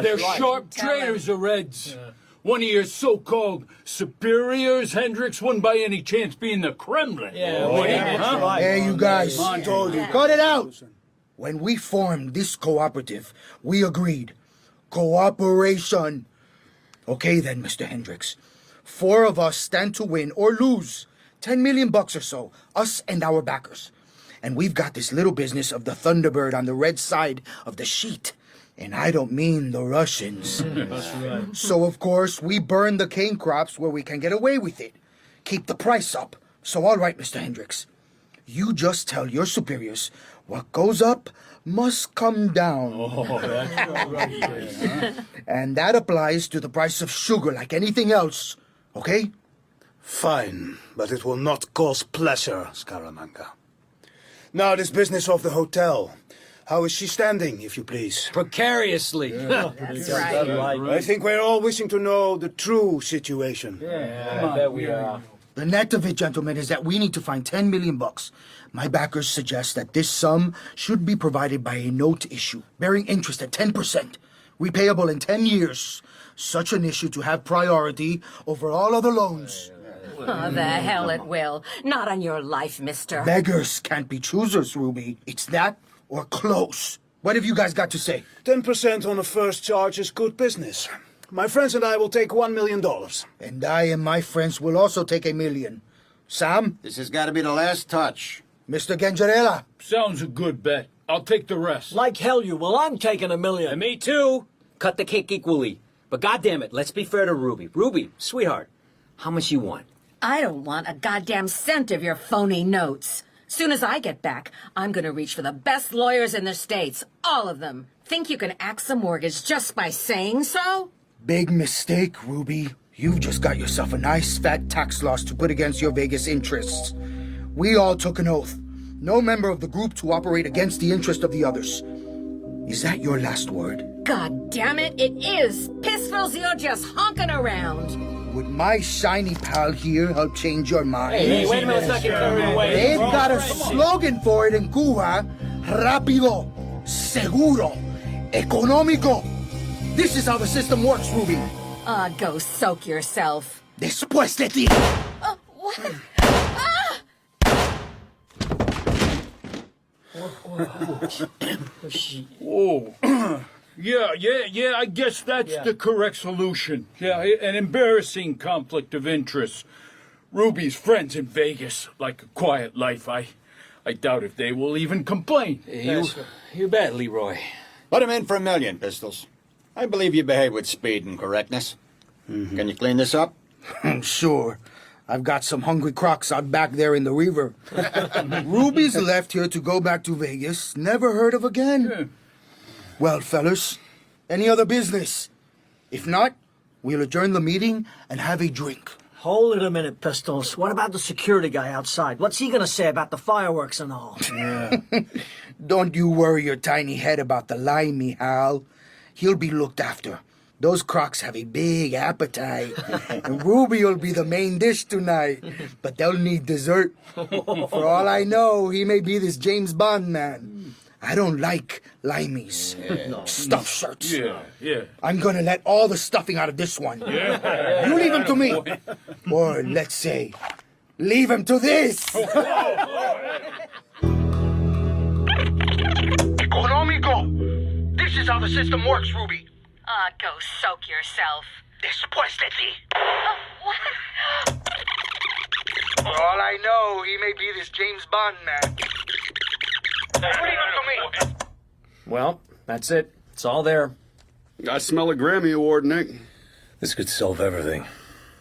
They're sharp traders, the Reds. One of your so-called superiors, Hendricks, wouldn't by any chance be in the Kremlin.
Hey, you guys. Cut it out. When we formed this cooperative, we agreed. Cooperation. Okay then, Mr. Hendricks. 4 of us stand to win or lose. 10 million bucks or so. Us and our backers. And we've got this little business of the Thunderbird on the red side of the sheet. And I don't mean the Russians.
That's right.
So, of course, we burn the cane crops where we can get away with it. Keep the price up. So, all right, Mr. Hendricks. You just tell your superiors what goes up must come down.
Oh, that's right.
And that applies to the price of sugar like anything else. Okay?
Fine, but it will not cause pleasure, Scaramanga. Now, this business of the hotel. How is she standing, if you please?
Precariously.
That's right.
I think we're all wishing to know the true situation.
I bet we are.
The net of it, gentlemen, is that we need to find 10 million bucks. My backers suggest that this sum should be provided by a note issue, bearing interest at 10%, repayable in 10 years. Such an issue to have priority over all other loans.
Oh, the hell it will. Not on your life, mister.
Beggars can't be choosers, Ruby. It's that or close. What have you guys got to say?
10% on the first charge is good business. My friends and I will take $1 million.
And I and my friends will also take $1 million. Sam?
This has got to be the last touch.
Mr. Ganjarella?
Sounds a good bet. I'll take the rest.
Like hell you will. I'm taking $1 million. And me too. Cut the cake equally. But goddammit, let's be fair to Ruby. Ruby, sweetheart, how much you want?
I don't want a goddamn cent of your phony notes. Soon as I get back, I'm gonna reach for the best lawyers in the States. All of them. Think you can axe a mortgage just by saying so?
Big mistake, Ruby. You've just got yourself a nice fat tax loss to put against your Vegas interests. We all took an oath. No member of the group to operate against the interest of the others. Is that your last word?
God damn it, it is! Pissville's you're just honking around.
Would my shiny pal here help change your mind?
Hey, wait a minute, let's not get carried away.
They've got a slogan for it in Cuba. Rápido, seguro, económico. This is how the system works, Ruby.
Go soak yourself.
Después de ti.
What?
Whoa. Yeah, I guess that's the correct solution. Yeah, an embarrassing conflict of interest. Ruby's friends in Vegas like a quiet life. I doubt if they will even complain.
You bet, Leroy.
Put him in for $1 million, Pistols. I believe you behave with speed and correctness. Can you clean this up?
Sure. I've got some hungry crocs out back there in the river. Ruby's left here to go back to Vegas. Never heard of again. Well, fellas, any other business? If not, we'll adjourn the meeting and have a drink.
Hold it a minute, Pistols. What about the security guy outside? What's he gonna say about the fireworks and all?
Don't you worry your tiny head about the limey, Hal. He'll be looked after. Those crocs have a big appetite. And Ruby will be the main dish tonight. But they'll need dessert. For all I know, he may be this James Bond man. I don't like limeys. Stuffed shirts.
Yeah.
I'm gonna let all the stuffing out of this one. You leave him to me. Or let's say, leave him to this.
Económico! This is how the system works, Ruby.
Go soak yourself.
Después de ti.
What?
For all I know, he may be this James Bond man. Leave him to me.
Well, that's it. It's all there.
I smell a Grammy Award, Nick.
This could solve everything.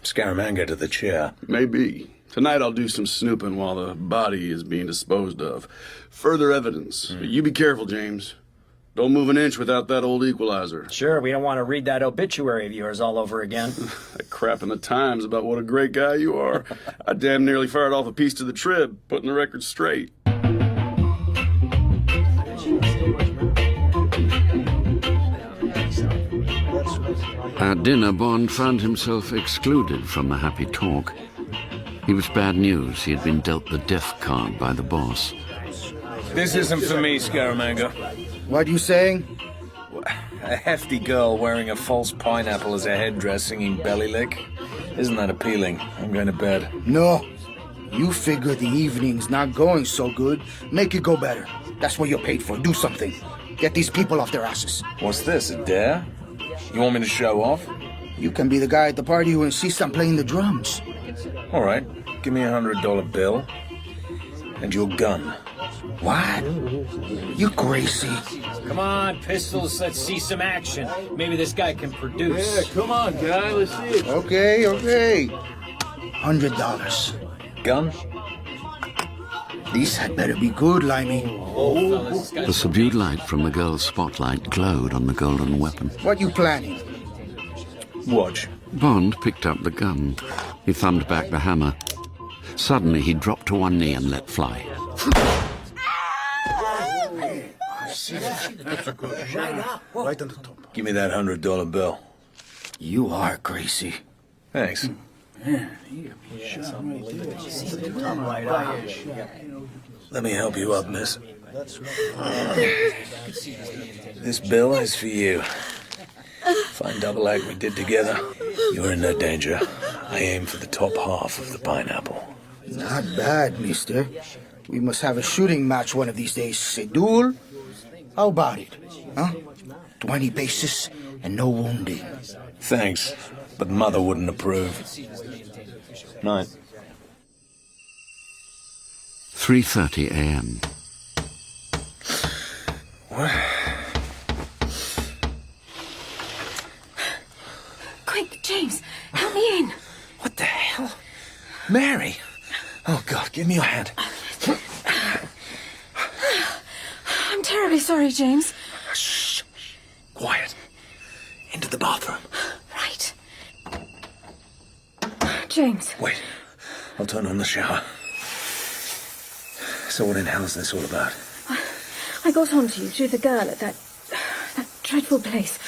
Scaramanga to the chair.
Maybe. Tonight I'll do some snooping while the body is being disposed of. Further evidence. You be careful, James. Don't move an inch without that old equalizer.
Sure, we don't want to read that obituary of yours all over again.
That crap in the Times about what a great guy you are. I damn nearly fired off a piece to the Trib, putting the record straight.
At dinner, Bond found himself excluded from the happy talk. He was bad news. He had been dealt the death card by the boss.
This isn't for me, Scaramanga.
What are you saying?
A hefty girl wearing a false pineapple as a headdress singing Belly Lick. Isn't that appealing? I'm going to bed.
No. You figure the evening's not going so good. Make it go better. That's what you're paid for. Do something. Get these people off their asses.
What's this, a dare? You want me to show off?
You can be the guy at the party who insists on playing the drums.
All right. Give me $100 bill. And your gun.
What? You crazy?
Come on, Pistols, let's see some action. Maybe this guy can produce.
Yeah, come on, guy, let's see it.
Okay. $100.
Gun?
These had better be good, Limey.
The subdued light from the girl's spotlight glowed on the golden weapon.
What you planning?
Watch.
Bond picked up the gun. He thumbed back the hammer. Suddenly, he dropped to one knee and let fly.
That's a good shot. Right on the top.
Give me that $100 bill.
You are crazy.
Thanks. Let me help you up, miss. This bill is for you. Fine double act we did together. You're in no danger. I aim for the top half of the pineapple.
Not bad, mister. We must have a shooting match one of these days. Say duel? How about it? Huh? 20 paces and no wounding.
Thanks, but Mother wouldn't approve. Night.
3:30 a.m.
What?
Quick, James, help me in.
What the hell? Mary! Oh, God, give me your hand.
I'm terribly sorry, James.
Shh. Quiet. Into the bathroom.
Right. James.
Wait. I'll turn on the shower. So what in hell is this all about?
I got onto you through the girl at that dreadful place.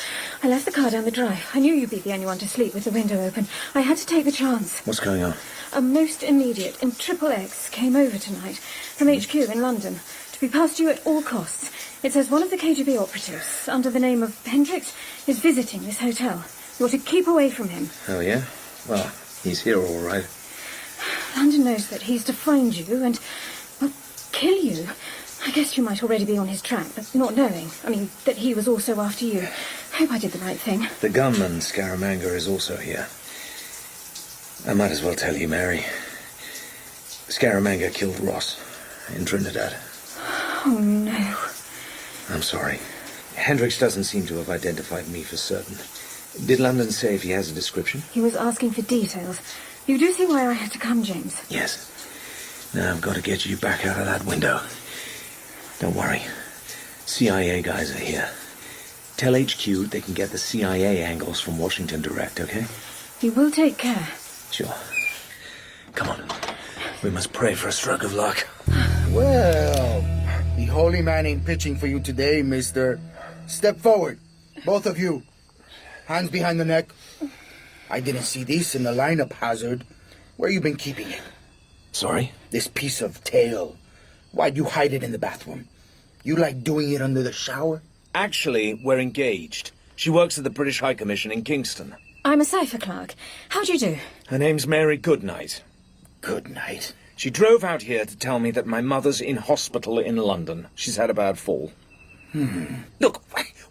I left the car down the drive. I knew you'd be the only one to sleep with the window open. I had to take the chance.
What's going on?
A most immediate and XXX came over tonight from HQ in London to be passed you at all costs. It says one of the KGB operatives, under the name of Hendricks, is visiting this hotel. You're to keep away from him.
Oh, yeah? Well, he's here all right.
London knows that he's to find you and, well, kill you. I guess you might already be on his track, but not knowing. I mean, that he was also after you. Hope I did the right thing.
The gunman, Scaramanga, is also here. I might as well tell you, Mary. Scaramanga killed Ross in Trinidad.
Oh, no.
I'm sorry. Hendricks doesn't seem to have identified me for certain. Did London say if he has a description?
He was asking for details. You do see why I had to come, James?
Yes. Now I've got to get you back out of that window. Don't worry. CIA guys are here. Tell HQ they can get the CIA angles from Washington direct, okay?
He will take care.
Sure. Come on. We must pray for a stroke of luck.
Well, the holy man ain't pitching for you today, mister. Step forward, both of you. Hands behind the neck. I didn't see this in the lineup, Hazard. Where you been keeping it?
Sorry?
This piece of tail. Why'd you hide it in the bathroom? You like doing it under the shower?
Actually, we're engaged. She works at the British High Commission in Kingston.
I'm a cipher clerk. How do you do?
Her name's Mary Goodnight.
Goodnight?
She drove out here to tell me that my mother's in hospital in London. She's had a bad fall. Look,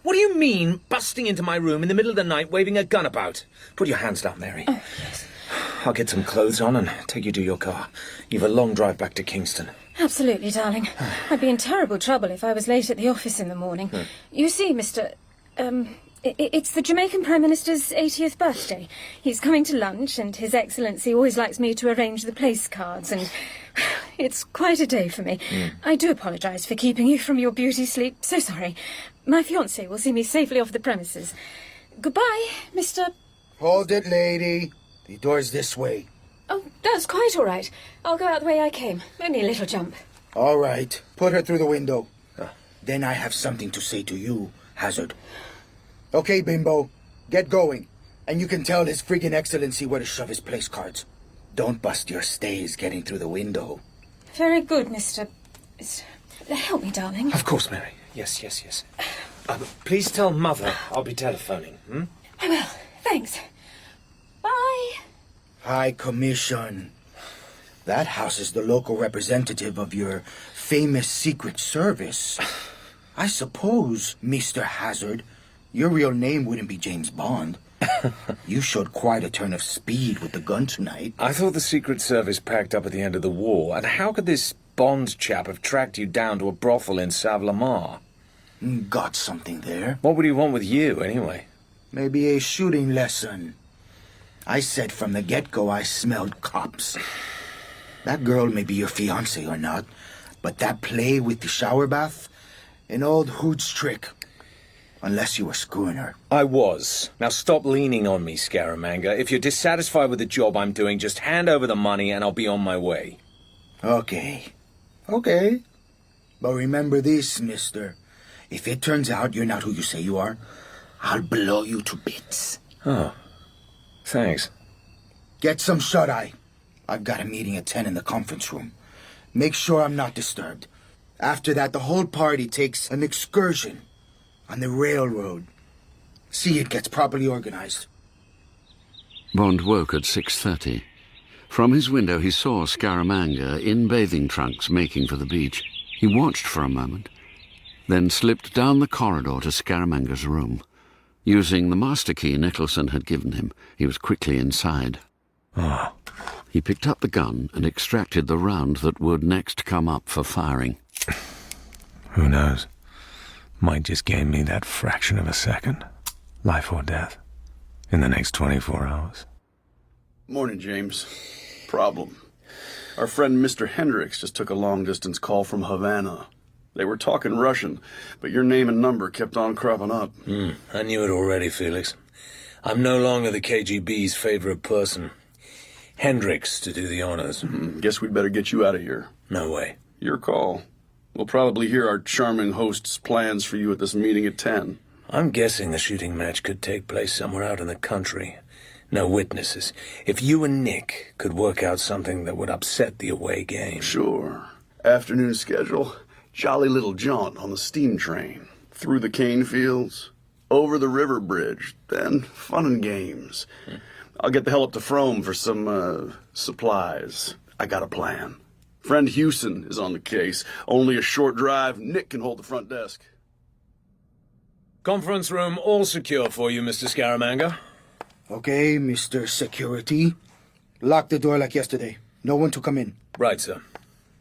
what do you mean, busting into my room in the middle of the night, waving a gun about? Put your hands down, Mary.
Oh, yes.
I'll get some clothes on and take you to your car. You've a long drive back to Kingston.
Absolutely, darling. I'd be in terrible trouble if I was late at the office in the morning. You see, Mr... It's the Jamaican Prime Minister's 80th birthday. He's coming to lunch, and His Excellency always likes me to arrange the place cards, and it's quite a day for me. I do apologise for keeping you from your beauty sleep. So sorry. My fiancé will see me safely off the premises. Goodbye, Mr...
Hold it, lady. The door's this way.
Oh, that's quite all right. I'll go out the way I came. Only a little jump.
All right. Put her through the window. Then I have something to say to you, Hazard. Okay, Bimbo. Get going. And you can tell His friggin' Excellency where to shove his place cards. Don't bust your stays getting through the window.
Very good, Mr... Help me, darling.
Of course, Mary. Yes. Please tell Mother I'll be telephoning,
I will. Thanks. Bye.
High Commission. That house is the local representative of your famous Secret Service. I suppose, Mr. Hazard, your real name wouldn't be James Bond. You showed quite a turn of speed with the gun tonight.
I thought the Secret Service packed up at the end of the war, and how could this Bond chap have tracked you down to a brothel in Savlamar?
Got something there.
What would he want with you, anyway?
Maybe a shooting lesson. I said from the get-go I smelled cops. That girl may be your fiancée or not, but that play with the shower bath, an old hoot's trick. Unless you were screwing her.
I was. Now stop leaning on me, Scaramanga. If you're dissatisfied with the job I'm doing, just hand over the money and I'll be on my way.
Okay. But remember this, mister. If it turns out you're not who you say you are, I'll blow you to bits.
Oh. Thanks.
Get some shut-eye. I've got a meeting at 10 in the conference room. Make sure I'm not disturbed. After that, the whole party takes an excursion on the railroad. See it gets properly organized.
Bond woke at 6:30. From his window he saw Scaramanga in bathing trunks making for the beach. He watched for a moment, then slipped down the corridor to Scaramanga's room. Using the master key Nicholson had given him, he was quickly inside. He picked up the gun and extracted the round that would next come up for firing.
Who knows? Might just gain me that fraction of a second. Life or death. In the next 24 hours.
Morning, James. Problem. Our friend Mr. Hendricks just took a long-distance call from Havana. They were talking Russian, but your name and number kept on cropping up.
I knew it already, Felix. I'm no longer the KGB's favorite person. Hendricks to do the honors.
Guess we'd better get you out of here.
No way.
Your call. We'll probably hear our charming host's plans for you at this meeting at 10.
I'm guessing the shooting match could take place somewhere out in the country. No witnesses. If you and Nick could work out something that would upset the away game.
Sure. Afternoon schedule. Jolly little jaunt on the steam train. Through the cane fields. Over the river bridge. Then fun and games. I'll get the hell up to Frome for some, supplies. I got a plan. Friend Houston is on the case. Only a short drive. Nick can hold the front desk.
Conference room all secure for you, Mr. Scaramanga.
Okay, Mr. Security. Lock the door like yesterday. No one to come in.
Right, sir.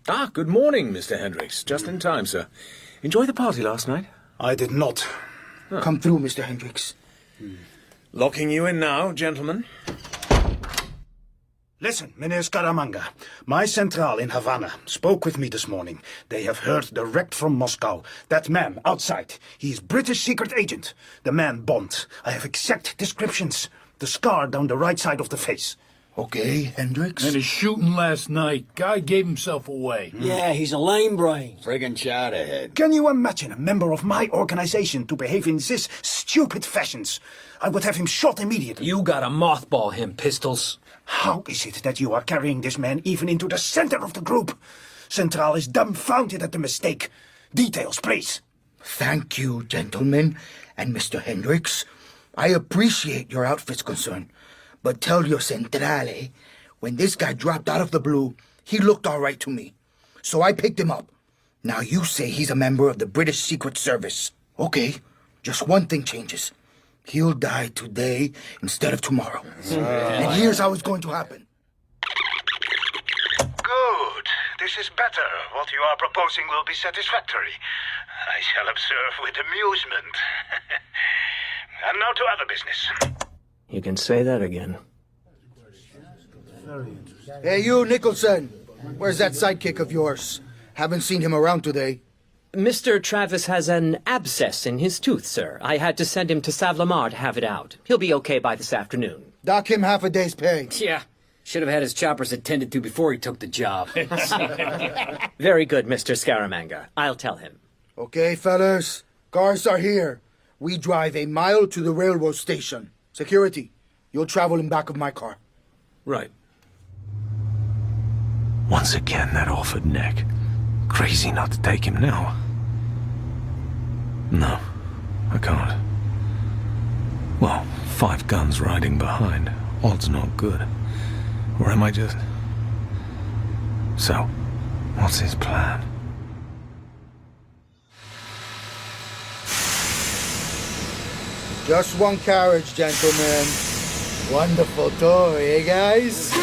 Ah, good morning, Mr. Hendricks. Just in time, sir. Enjoy the party last night?
I did not.
Come through, Mr. Hendricks.
Locking you in now, gentlemen.
Listen, Meneer Scaramanga. My central in Havana spoke with me this morning. They have heard direct from Moscow. That man outside, he is British secret agent. The man Bond. I have exact descriptions. The scar down the right side of the face.
Okay, Hendricks.
And his shooting last night. Guy gave himself away.
Yeah, he's a lame brain.
Friggin' chowderhead.
Can you imagine a member of my organization to behave in this stupid fashions? I would have him shot immediately.
You gotta mothball him, Pistols.
How is it that you are carrying this man even into the center of the group? Central is dumbfounded at the mistake. Details, please.
Thank you, gentlemen, and Mr. Hendricks. I appreciate your outfit's concern, but tell your Centrale, when this guy dropped out of the blue, he looked all right to me. So I picked him up. Now you say he's a member of the British Secret Service. Okay, just one thing changes. He'll die today instead of tomorrow. And here's how it's going to happen.
Good. This is better. What you are proposing will be satisfactory. I shall observe with amusement. And now to other business.
You can say that again.
Hey, you, Nicholson. Where's that sidekick of yours? Haven't seen him around today.
Mr. Travis has an abscess in his tooth, sir. I had to send him to Savlamar to have it out. He'll be okay by this afternoon.
Dock him half a day's pay.
Yeah. Should have had his choppers attended to before he took the job.
Very good, Mr. Scaramanga. I'll tell him.
Okay, fellas. Cars are here. We drive a mile to the railroad station. Security, you'll travel in back of my car.
Right. Once again, that offered neck. Crazy not to take him now. No, I can't. Well, 5 guns riding behind. Odds not good. Or am I just... So, what's his plan?
Just one carriage, gentlemen. Wonderful toy, eh, guys?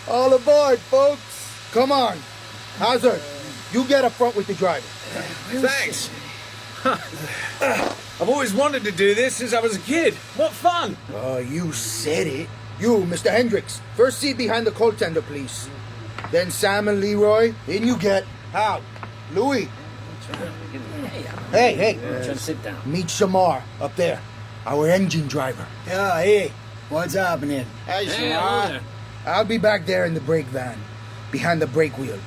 All aboard, folks. Come on. Hazard, you get up front with the driver.
Thanks. I've always wanted to do this since I was a kid. What fun!
Oh, you said it. You, Mr. Hendricks, first seat behind the coal tender, please. Then Sam and Leroy, in you get. Hal, Louis. Hey.
Sit down.
Meet Shamar up there, our engine driver.
Yeah, hey. What's happening?
Hey, Shamar.
I'll be back there in the brake van, behind the brake wheel.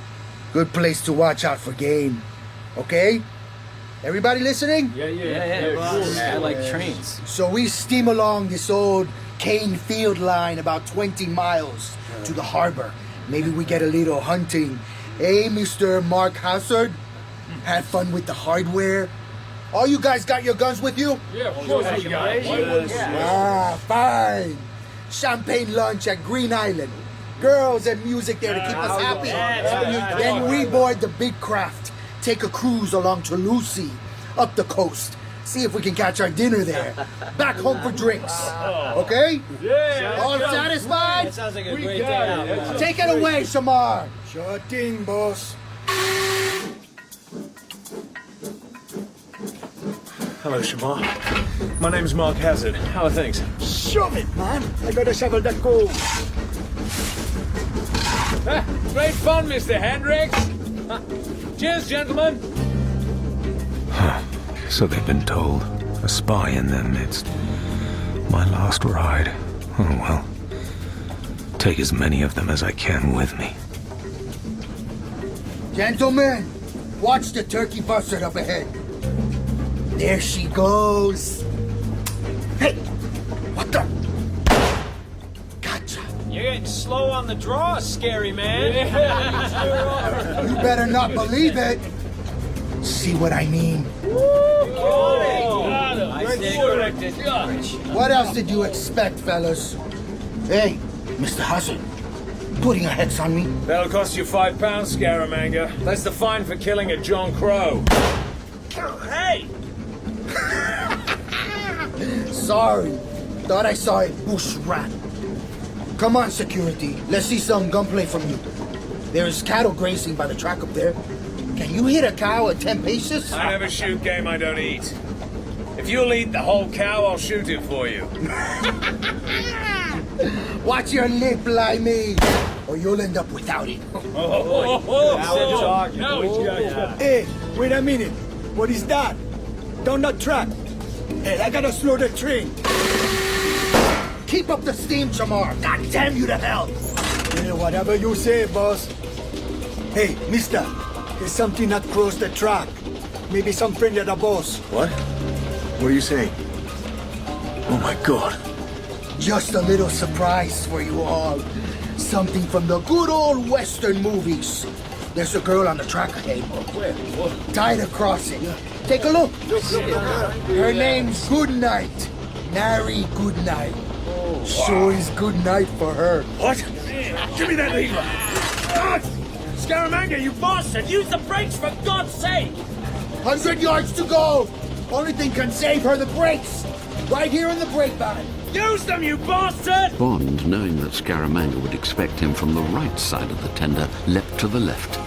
Good place to watch out for game. Okay? Everybody listening?
Yeah, I like trains.
So we steam along this old cane field line about 20 miles to the harbor. Maybe we get a little hunting. Hey, Mr. Mark Hazard? Had fun with the hardware? All you guys got your guns with you?
Yeah, of course we got it.
Ah, fine. Champagne lunch at Green Island. Girls and music there to keep us happy. Then we board the big craft. Take a cruise along to Lucy, up the coast. See if we can catch our dinner there. Back home for drinks. Okay?
Yeah.
All satisfied?
That sounds like a great day out.
Take it away, Shamar.
Sure thing, boss.
Hello, Shamar. My name's Mark Hazard. How are things?
Shove it, man. I gotta shovel that coal.
Great fun, Mr. Hendricks. Cheers, gentlemen.
So they've been told. A spy in their midst. My last ride. Oh well. Take as many of them as I can with me.
Gentlemen, watch the turkey buzzard up ahead. There she goes. Hey, what the? Gotcha.
You're getting slow on the draw, scary man.
You better not believe it. See what I mean? What else did you expect, fellas? Hey, Mr. Hazard, putting a hex on me?
That'll cost you £5, Scaramanga. That's the fine for killing a John Crow. Hey!
Sorry. Thought I saw a bush rat. Come on, security. Let's see some gunplay from you. There's cattle grazing by the track up there. Can you hit a cow at 10 paces?
I never shoot game I don't eat. If you'll eat the whole cow, I'll shoot it for you.
Watch your lip, Limey, or you'll end up without it.
Hey, wait a minute. What is that? Donut track. Hey, I gotta slow the train.
Keep up the steam, Jamar. God damn you to hell.
Yeah, whatever you say, boss. Hey, mister, there's something that crossed the track. Maybe some friend of the boss.
What? What are you saying? Oh my god.
Just a little surprise for you all. Something from the good old Western movies. There's a girl on the track ahead. Where? Tied across it. Take a look. Her name's Goodnight. Mary Goodnight. Sure is good night for her.
What? Give me that lever. Scaramanga, you bastard! Use the brakes for God's sake!
100 yards to go. Only thing can save her, the brakes. Right here in the brake van.
Use them, you bastard!
Bond, knowing that Scaramanga would expect him from the right side of the tender, leapt to the left.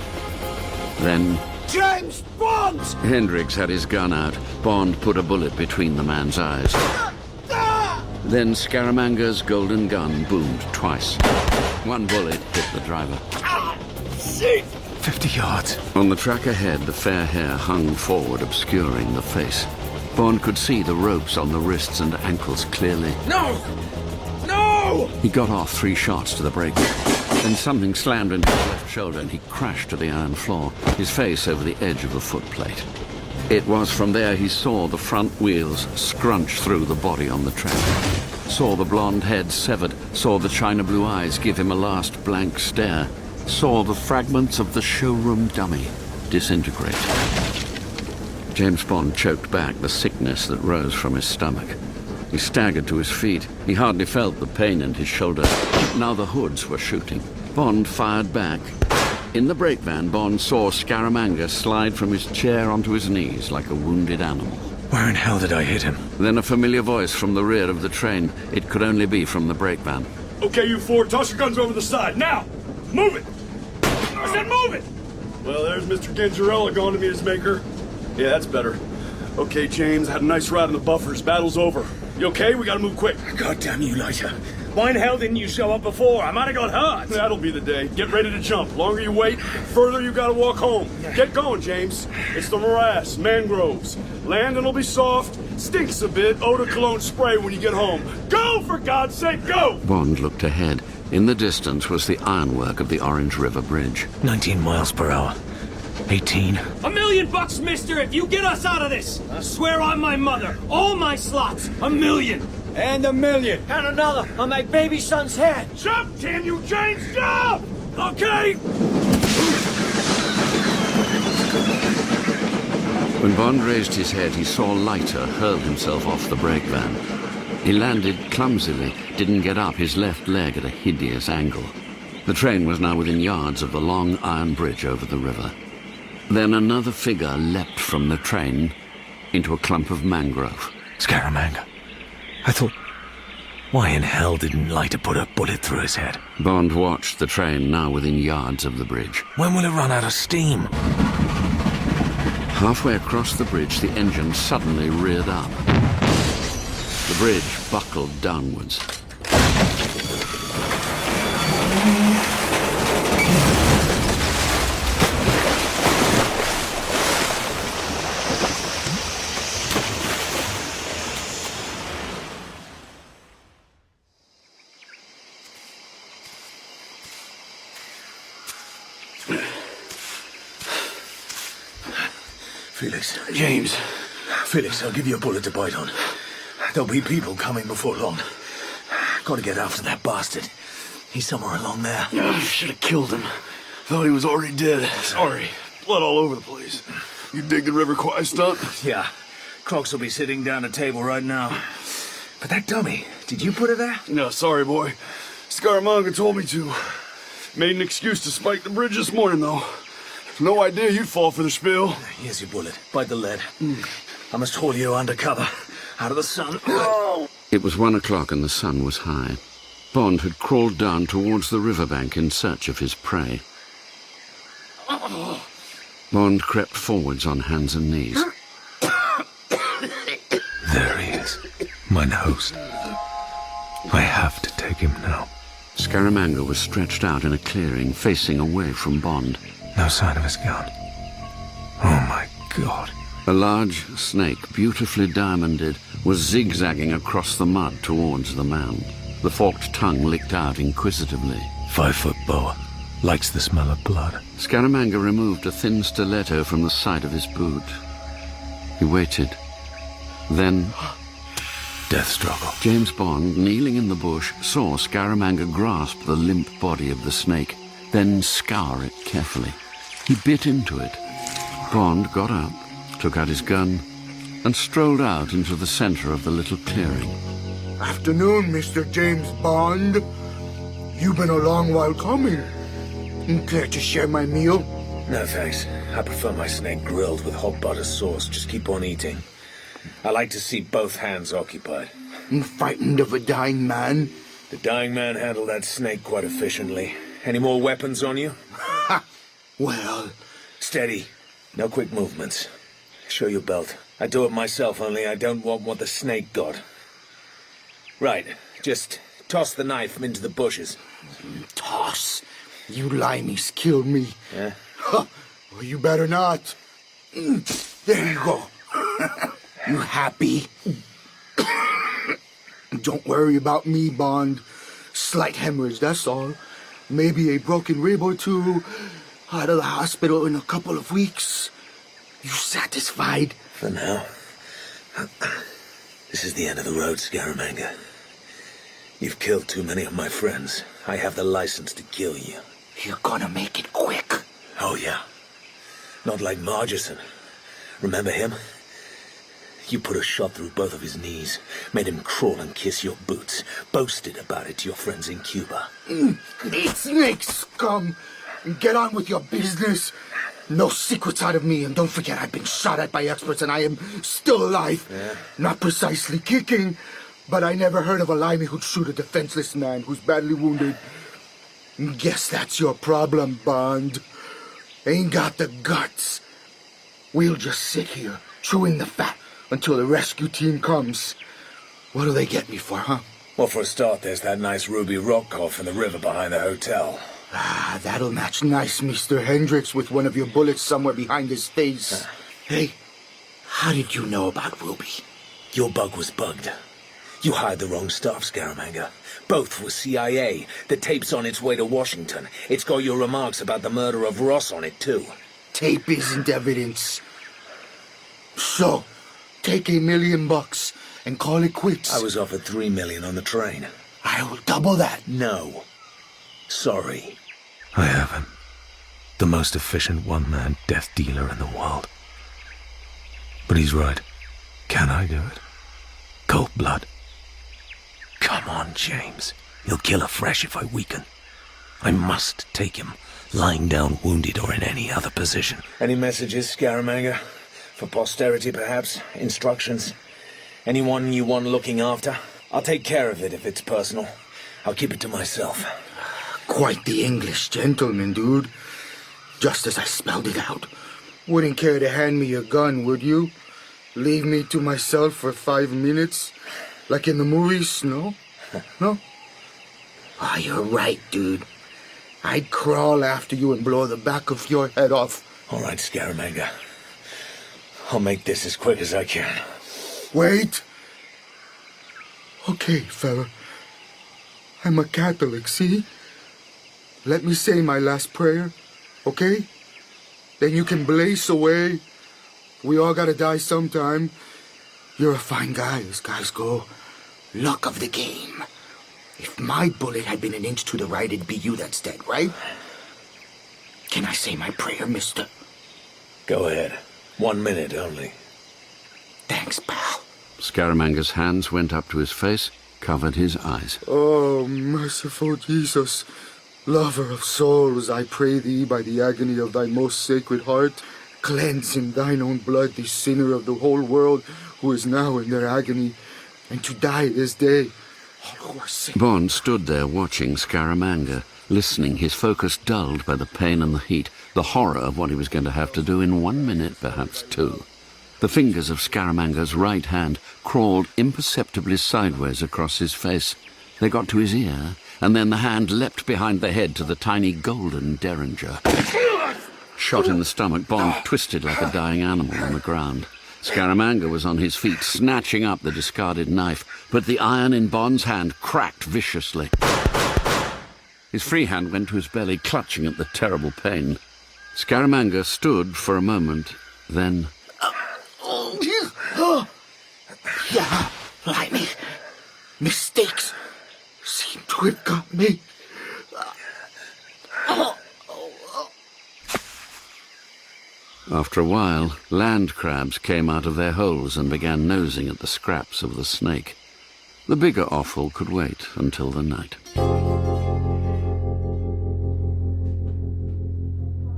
Then
James Bond!
Hendricks had his gun out. Bond put a bullet between the man's eyes. Then Scaramanga's golden gun boomed twice. One bullet hit the driver.
50 yards.
On the track ahead, the fair hair hung forward, obscuring the face. Bond could see the ropes on the wrists and ankles clearly.
No! No!
He got off 3 shots to the brake. Then something slammed into his left shoulder and he crashed to the iron floor, his face over the edge of a footplate. It was from there he saw the front wheels scrunch through the body on the track. Saw the blonde head severed, saw the china blue eyes give him a last blank stare, saw the fragments of the showroom dummy disintegrate. James Bond choked back the sickness that rose from his stomach. He staggered to his feet. He hardly felt the pain in his shoulder. Now the hoods were shooting. Bond fired back. In the brake van, Bond saw Scaramanga slide from his chair onto his knees like a wounded animal.
Where in hell did I hit him?
Then a familiar voice from the rear of the train. It could only be from the brake van.
Okay, you four, toss your guns over the side, now! Move it! I said move it!
Well, there's Mr. Gangerella going to meet his maker. Yeah, that's better. Okay, James, had a nice ride in the buffers. Battle's over. You okay? We gotta move quick.
God damn you, Lighter.
Why in hell didn't you show up before? I might have got hurt. That'll be the day. Get ready to jump. Longer you wait, further you gotta walk home. Get going, James. It's the morass, mangroves. Landing'll be soft, stinks a bit, eau de cologne spray when you get home. Go, for God's sake, go!
Bond looked ahead. In the distance was the ironwork of the Orange River Bridge.
19 miles per hour. 18.
$1 million, mister, if you get us out of this. I swear on my mother, all my slots, $1 million.
And $1 million.
And another on my baby son's head.
Jump, damn you, James, jump! Okay!
When Bond raised his head, he saw Leiter hurl himself off the brake van. He landed clumsily, didn't get up his left leg at a hideous angle. The train was now within yards of the long iron bridge over the river. Then another figure leapt from the train into a clump of mangrove.
Scaramanga. I thought, why in hell didn't Leiter put a bullet through his head?
Bond watched the train now within yards of the bridge.
When will it run out of steam?
Halfway across the bridge, the engine suddenly reared up. The bridge buckled downwards.
Felix.
James.
Felix, I'll give you a bullet to bite on. There'll be people coming before long. Gotta get after that bastard. He's somewhere along there.
I should have killed him. Thought he was already dead. Sorry. Blood all over the place. You dig the River Kwai stunt?
Yeah. Crocs will be sitting down at the table right now. But that dummy, did you put it there?
No, sorry, boy. Scaramanga told me to. Made an excuse to spike the bridge this morning, though. No idea you'd fall for the spill.
Here's your bullet. Bite the lead. I must haul you undercover, out of the sun.
It was 1 o'clock and the sun was high. Bond had crawled down towards the riverbank in search of his prey. Bond crept forwards on hands and knees.
There he is, mine host. I have to take him now.
Scaramanga was stretched out in a clearing, facing away from Bond.
No sign of his gun. Oh my God.
A large snake, beautifully diamonded, was zigzagging across the mud towards the man. The forked tongue licked out inquisitively.
5-foot boa. Likes the smell of blood.
Scaramanga removed a thin stiletto from the side of his boot. He waited. Then...
death struggle.
James Bond, kneeling in the bush, saw Scaramanga grasp the limp body of the snake, then scour it carefully. He bit into it. Bond got up, took out his gun, and strolled out into the center of the little clearing.
Afternoon, Mr. James Bond. You've been a long while coming. Care to share my meal?
No, thanks. I prefer my snake grilled with hot butter sauce. Just keep on eating. I like to see both hands occupied.
Frightened of a dying man?
The dying man handled that snake quite efficiently. Any more weapons on you?
Ha! Well...
Steady. No quick movements. Show your belt. I do it myself, only I don't want what the snake got. Right. Just toss the knife into the bushes.
Toss? You limeys kill me.
Yeah?
Well, you better not. There you go. You happy? Don't worry about me, Bond. Slight hemorrhage, that's all. Maybe a broken rib or two. Out of the hospital in a couple of weeks. You satisfied?
For now. This is the end of the road, Scaramanga. You've killed too many of my friends. I have the license to kill you.
You're gonna make it quick.
Oh, yeah. Not like Margeson. Remember him? You put a shot through both of his knees, made him crawl and kiss your boots, boasted about it to your friends in Cuba.
Eat snakes, scum! Get on with your business. No secrets out of me, and don't forget I've been shot at by experts and I am still alive.
Yeah.
Not precisely kicking, but I never heard of a limey who'd shoot a defenseless man who's badly wounded. Guess that's your problem, Bond. Ain't got the guts. We'll just sit here, chewing the fat, until the rescue team comes. What'll they get me for, huh?
Well, for a start, there's that nice ruby rock cough in the river behind the hotel.
Ah, that'll match nice, Mr. Hendricks, with one of your bullets somewhere behind his face. Hey, how did you know about Ruby?
Your bug was bugged. You hired the wrong staff, Scaramanga. Both were CIA. The tape's on its way to Washington. It's got your remarks about the murder of Ross on it, too.
Tape isn't evidence. So, take $1 million and call it quits.
I was offered $3 million on the train.
I will double that.
No. Sorry.
I have him. The most efficient one-man death dealer in the world. But he's right. Can I do it? Cold blood. Come on, James. He'll kill afresh if I weaken. I must take him, lying down wounded or in any other position.
Any messages, Scaramanga? For posterity, perhaps? Instructions? Anyone you want looking after? I'll take care of it if it's personal. I'll keep it to myself.
Quite the English gentleman, dude. Just as I spelled it out. Wouldn't care to hand me a gun, would you? Leave me to myself for 5 minutes? Like in the movies, no? No? Ah, you're right, dude. I'd crawl after you and blow the back of your head off.
All right, Scaramanga. I'll make this as quick as I can.
Wait. Okay, fella. I'm a Catholic, see? Let me say my last prayer, okay? Then you can blaze away. We all gotta die sometime. You're a fine guy, as guys go. Luck of the game. If my bullet had been an inch to the right, it'd be you that's dead, right? Can I say my prayer, mister?
Go ahead. 1 minute only.
Thanks, pal.
Scaramanga's hands went up to his face, covered his eyes.
Oh, merciful Jesus. Lover of souls, I pray thee by the agony of thy most sacred heart, cleanse in thine own blood the sinner of the whole world who is now in their agony, and to die this day. All who are sick.
Bond stood there watching Scaramanga, listening, his focus dulled by the pain and the heat, the horror of what he was going to have to do in 1 minute, perhaps 2. The fingers of Scaramanga's right hand crawled imperceptibly sideways across his face. They got to his ear, and then the hand leapt behind the head to the tiny golden derringer. Shot in the stomach, Bond twisted like a dying animal on the ground. Scaramanga was on his feet, snatching up the discarded knife, but the iron in Bond's hand cracked viciously. His free hand went to his belly, clutching at the terrible pain. Scaramanga stood for a moment, then...
Yeah, blimey. Mistakes seem to have got me.
After a while, land crabs came out of their holes and began nosing at the scraps of the snake. The bigger offal could wait until the night.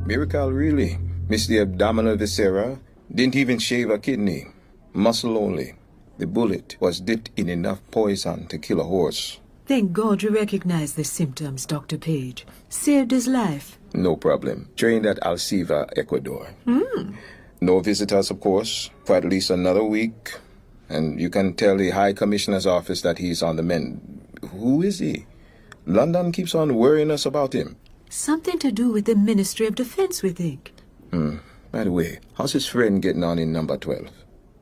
Miracle, really. Missed the abdominal viscera. Didn't even shave a kidney. Muscle only. The bullet was dipped in enough poison to kill a horse.
Thank God you recognize the symptoms, Dr. Page. Saved his life.
No problem. Trained at Alceva, Ecuador. No visitors, of course, for at least another week. And you can tell the High Commissioner's office that he's on the mend. Who is he? London keeps on worrying us about him.
Something to do with the Ministry of Defense, we think.
By the way, how's his friend getting on in number 12?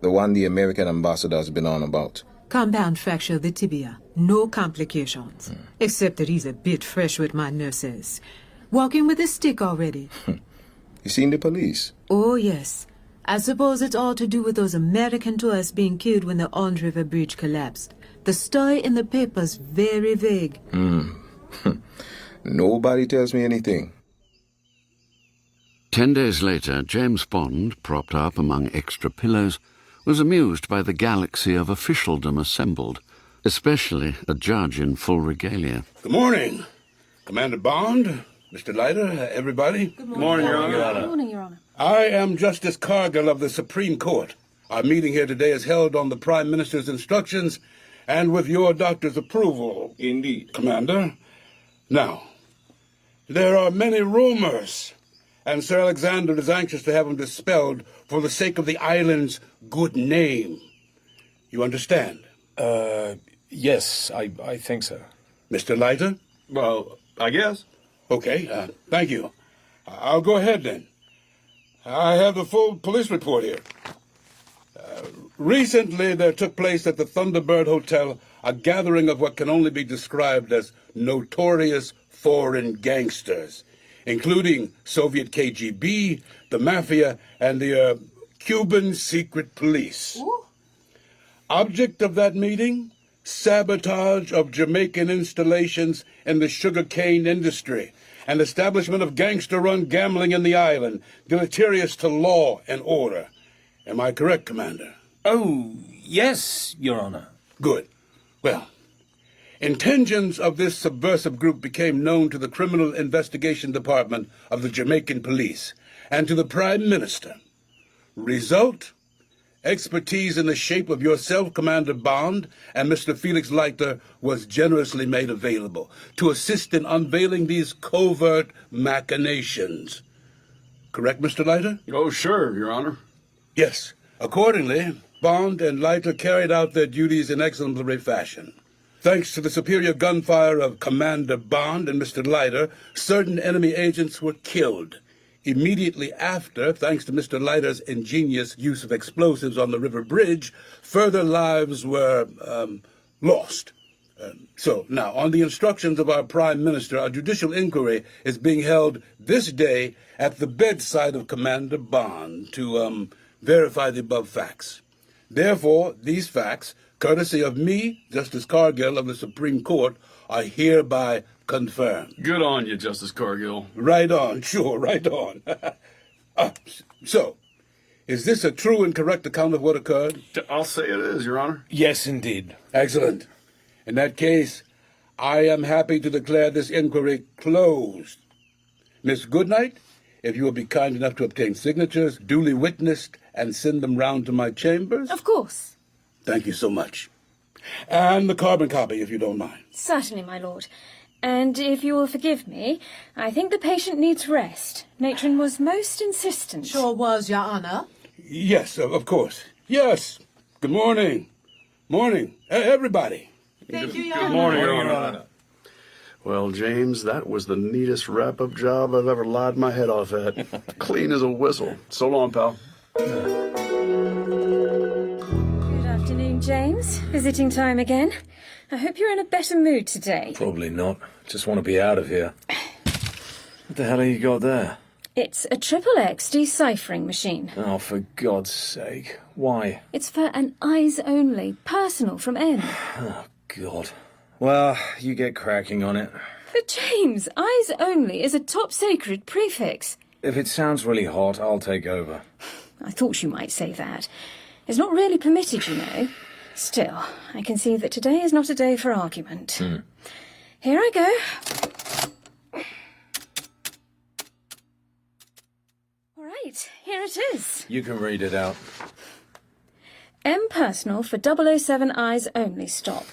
The one the American ambassador has been on about.
Compound fracture of the tibia. No complications. Except that he's a bit fresh with my nurses. Walking with a stick already.
You seen the police?
Oh, yes. I suppose it's all to do with those American tourists being killed when the Ond River Bridge collapsed. The story in the paper's very vague.
Nobody tells me anything.
10 days later, James Bond, propped up among extra pillows, was amused by the galaxy of officialdom assembled, especially a judge in full regalia.
Good morning, Commander Bond, Mr. Leiter, everybody.
Good morning, Your Honor. Good morning, Your Honor.
I am Justice Cargill of the Supreme Court. Our meeting here today is held on the Prime Minister's instructions and with your doctor's approval.
Indeed.
Commander. Now, there are many rumors, and Sir Alexander is anxious to have them dispelled for the sake of the island's good name. You understand?
Yes, I think so.
Mr. Leiter?
Well, I guess.
Okay, thank you. I'll go ahead then. I have the full police report here. Recently, there took place at the Thunderbird Hotel a gathering of what can only be described as notorious foreign gangsters, including Soviet KGB, the Mafia, and the Cuban secret police.
Ooh.
Object of that meeting? Sabotage of Jamaican installations in the sugarcane industry and establishment of gangster-run gambling in the island, deleterious to law and order. Am I correct, Commander?
Oh, yes, Your Honor.
Good. Well, intentions of this subversive group became known to the Criminal Investigation Department of the Jamaican Police and to the Prime Minister. Result? Expertise in the shape of yourself, Commander Bond, and Mr. Felix Leiter was generously made available to assist in unveiling these covert machinations. Correct, Mr. Leiter?
Oh, sure, Your Honor.
Yes. Accordingly, Bond and Leiter carried out their duties in exemplary fashion. Thanks to the superior gunfire of Commander Bond and Mr. Leiter, certain enemy agents were killed. Immediately after, thanks to Mr. Leiter's ingenious use of explosives on the river bridge, further lives were, lost. So, now, on the instructions of our Prime Minister, a judicial inquiry is being held this day at the bedside of Commander Bond to, verify the above facts. Therefore, these facts, courtesy of me, Justice Cargill of the Supreme Court, are hereby confirmed.
Good on you, Justice Cargill.
Right on, sure, right on. So, is this a true and correct account of what occurred?
I'll say it is, Your Honor.
Yes, indeed.
Excellent. In that case, I am happy to declare this inquiry closed. Miss Goodnight, if you will be kind enough to obtain signatures, duly witnessed, and send them round to my chambers.
Of course.
Thank you so much. And the carbon copy, if you don't mind.
Certainly, my lord. And if you will forgive me, I think the patient needs rest. Matron was most insistent.
Sure was, Your Honor.
Yes, of course. Yes. Good morning. Morning. Everybody.
Thank you,
Good morning, Your Honor. Well, James, that was the neatest wrap-up job I've ever lied my head off at. Clean as a whistle. So long, pal.
Good afternoon, James. Visiting time again. I hope you're in a better mood today.
Probably not. Just want to be out of here. What the hell have you got there?
It's a XXX deciphering machine.
Oh, for God's sake. Why?
It's for an eyes-only, personal from M.
Oh, God. Well, you get cracking on it.
But James, eyes-only is a top-sacred prefix.
If it sounds really hot, I'll take over.
I thought you might say that. It's not really permitted, you know. Still, I can see that today is not a day for argument. Here I go. All right, here it is.
You can read it out.
M personal for 007 eyes only stop.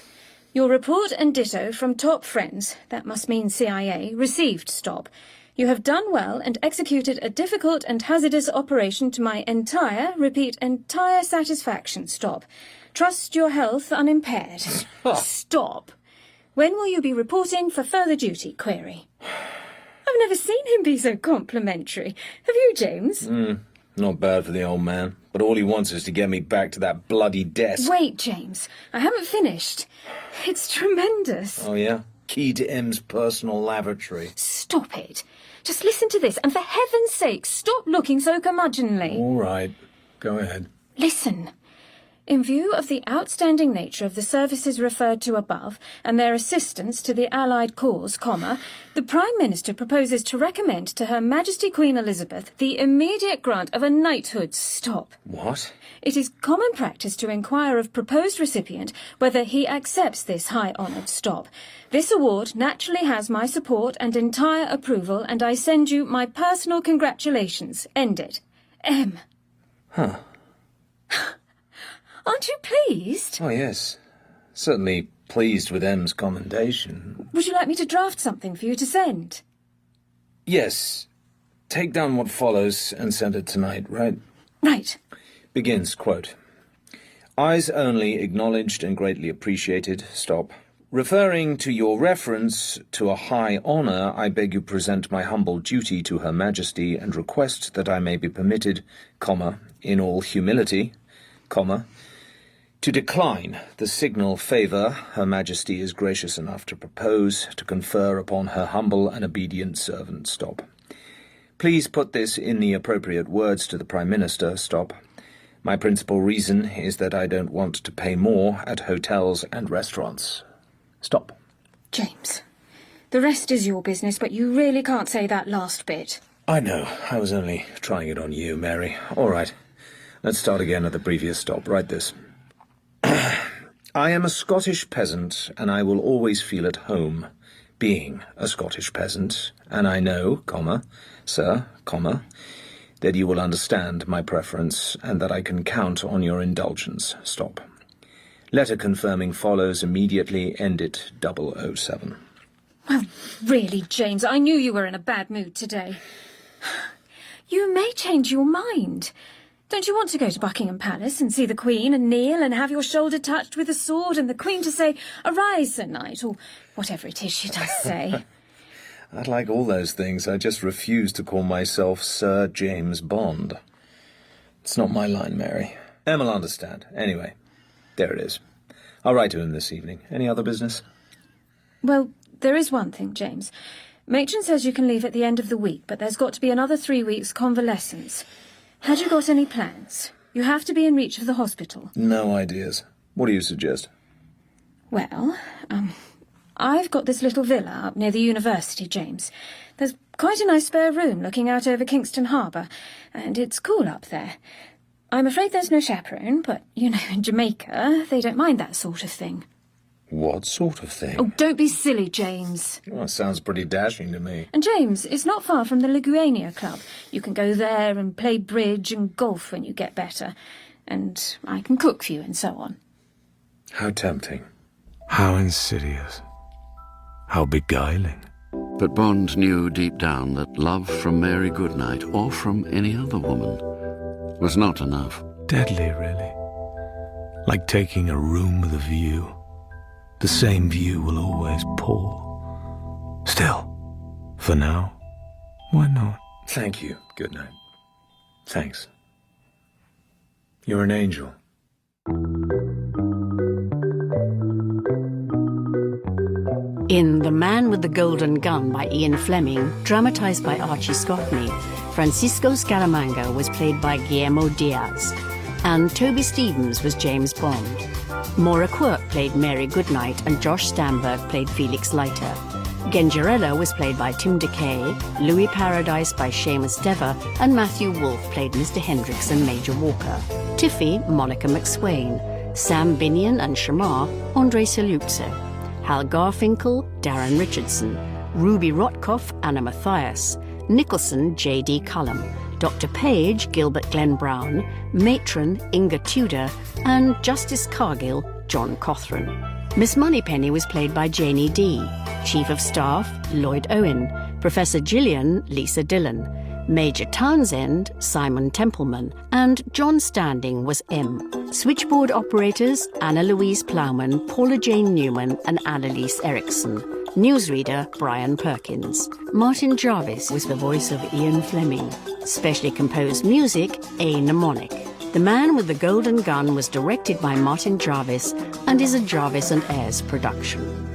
Your report and ditto from top friends, that must mean CIA, received stop. You have done well and executed a difficult and hazardous operation to my entire, repeat, entire satisfaction stop. Trust your health unimpaired. Stop. When will you be reporting for further duty? Query. I've never seen him be so complimentary. Have you, James?
Not bad for the old man, but all he wants is to get me back to that bloody desk.
Wait, James. I haven't finished. It's tremendous.
Oh, yeah? Key to M's personal lavatory.
Stop it. Just listen to this, and for heaven's sake, stop looking so curmudgeonly.
All right. Go ahead.
Listen. In view of the outstanding nature of the services referred to above and their assistance to the Allied cause, the Prime Minister proposes to recommend to Her Majesty Queen Elizabeth the immediate grant of a knighthood. Stop.
What?
It is common practice to inquire of proposed recipient whether he accepts this high-honoured stop. This award naturally has my support and entire approval, and I send you my personal congratulations. End it. M.
Huh.
Aren't you pleased?
Oh, yes. Certainly pleased with M's commendation.
Would you like me to draft something for you to send?
Yes. Take down what follows and send it tonight, right?
Right.
Begins, quote, Eyes only acknowledged and greatly appreciated, stop. Referring to your reference to a high honour, I beg you present my humble duty to Her Majesty and request that I may be permitted, in all humility, to decline the signal favour Her Majesty is gracious enough to propose to confer upon her humble and obedient servant, stop. Please put this in the appropriate words to the Prime Minister, stop. My principal reason is that I don't want to pay more at hotels and restaurants. Stop.
James, the rest is your business, but you really can't say that last bit.
I know. I was only trying it on you, Mary. All right. Let's start again at the previous stop. Write this. I am a Scottish peasant, and I will always feel at home being a Scottish peasant, and I know, sir, that you will understand my preference, and that I can count on your indulgence. Stop. Letter confirming follows immediately. End it 007.
Well, really, James, I knew you were in a bad mood today. You may change your mind. Don't you want to go to Buckingham Palace and see the Queen and kneel and have your shoulder touched with a sword and the Queen to say, "Arise, Sir Knight," or whatever it is she does say?
I'd like all those things. I just refuse to call myself Sir James Bond. It's not my line, Mary. Em'll understand. Anyway, there it is. I'll write to him this evening. Any other business?
Well, there is one thing, James. Matron says you can leave at the end of the week, but there's got to be another 3 weeks convalescence. Had you got any plans? You have to be in reach of the hospital.
No ideas. What do you suggest?
Well, I've got this little villa up near the university, James. There's quite a nice spare room looking out over Kingston Harbour, and it's cool up there. I'm afraid there's no chaperone, but, you know, in Jamaica, they don't mind that sort of thing.
What sort of thing?
Oh, don't be silly, James.
Well, sounds pretty dashing to me.
And James, it's not far from the Liguania Club. You can go there and play bridge and golf when you get better. And I can cook for you and so on.
How tempting.
How insidious. How beguiling.
But Bond knew deep down that love from Mary Goodnight, or from any other woman, was not enough.
Deadly, really. Like taking a room with a view. The same view will always pour. Still, for now, why not?
Thank you, Goodnight. Thanks. You're an angel.
In The Man with the Golden Gun by Ian Fleming, dramatised by Archie Scottney, Francisco Scaramanga was played by Guillermo Diaz, and Toby Stephens was James Bond. Moira Quirk played Mary Goodnight, and Josh Stamberg played Felix Leiter. Genjarella was played by Tim DeKay, Louis Paradise by Seamus Dever, and Matthew Wolfe played Mr. Hendricks and Major Walker. Tiffy, Monica McSwain. Sam Binion and Shamar, Andre Salupse. Hal Garfinkel, Darren Richardson. Ruby Rotkoff, Anna Mathias. Nicholson, J.D. Cullum. Dr. Page, Gilbert Glenn Brown. Matron, Inga Tudor. And Justice Cargill, John Cothran. Miss Moneypenny was played by Janie Dee. Chief of Staff, Lloyd Owen. Professor Gillian, Lisa Dillon. Major Townsend, Simon Templeman, and John Standing was M. Switchboard operators, Anna Louise Plowman, Paula Jane Newman, and Annalise Erickson. Newsreader, Brian Perkins. Martin Jarvis was the voice of Ian Fleming. Specially composed music, A. Mnemonic. The Man with the Golden Gun was directed by Martin Jarvis and is a Jarvis and Ayres production.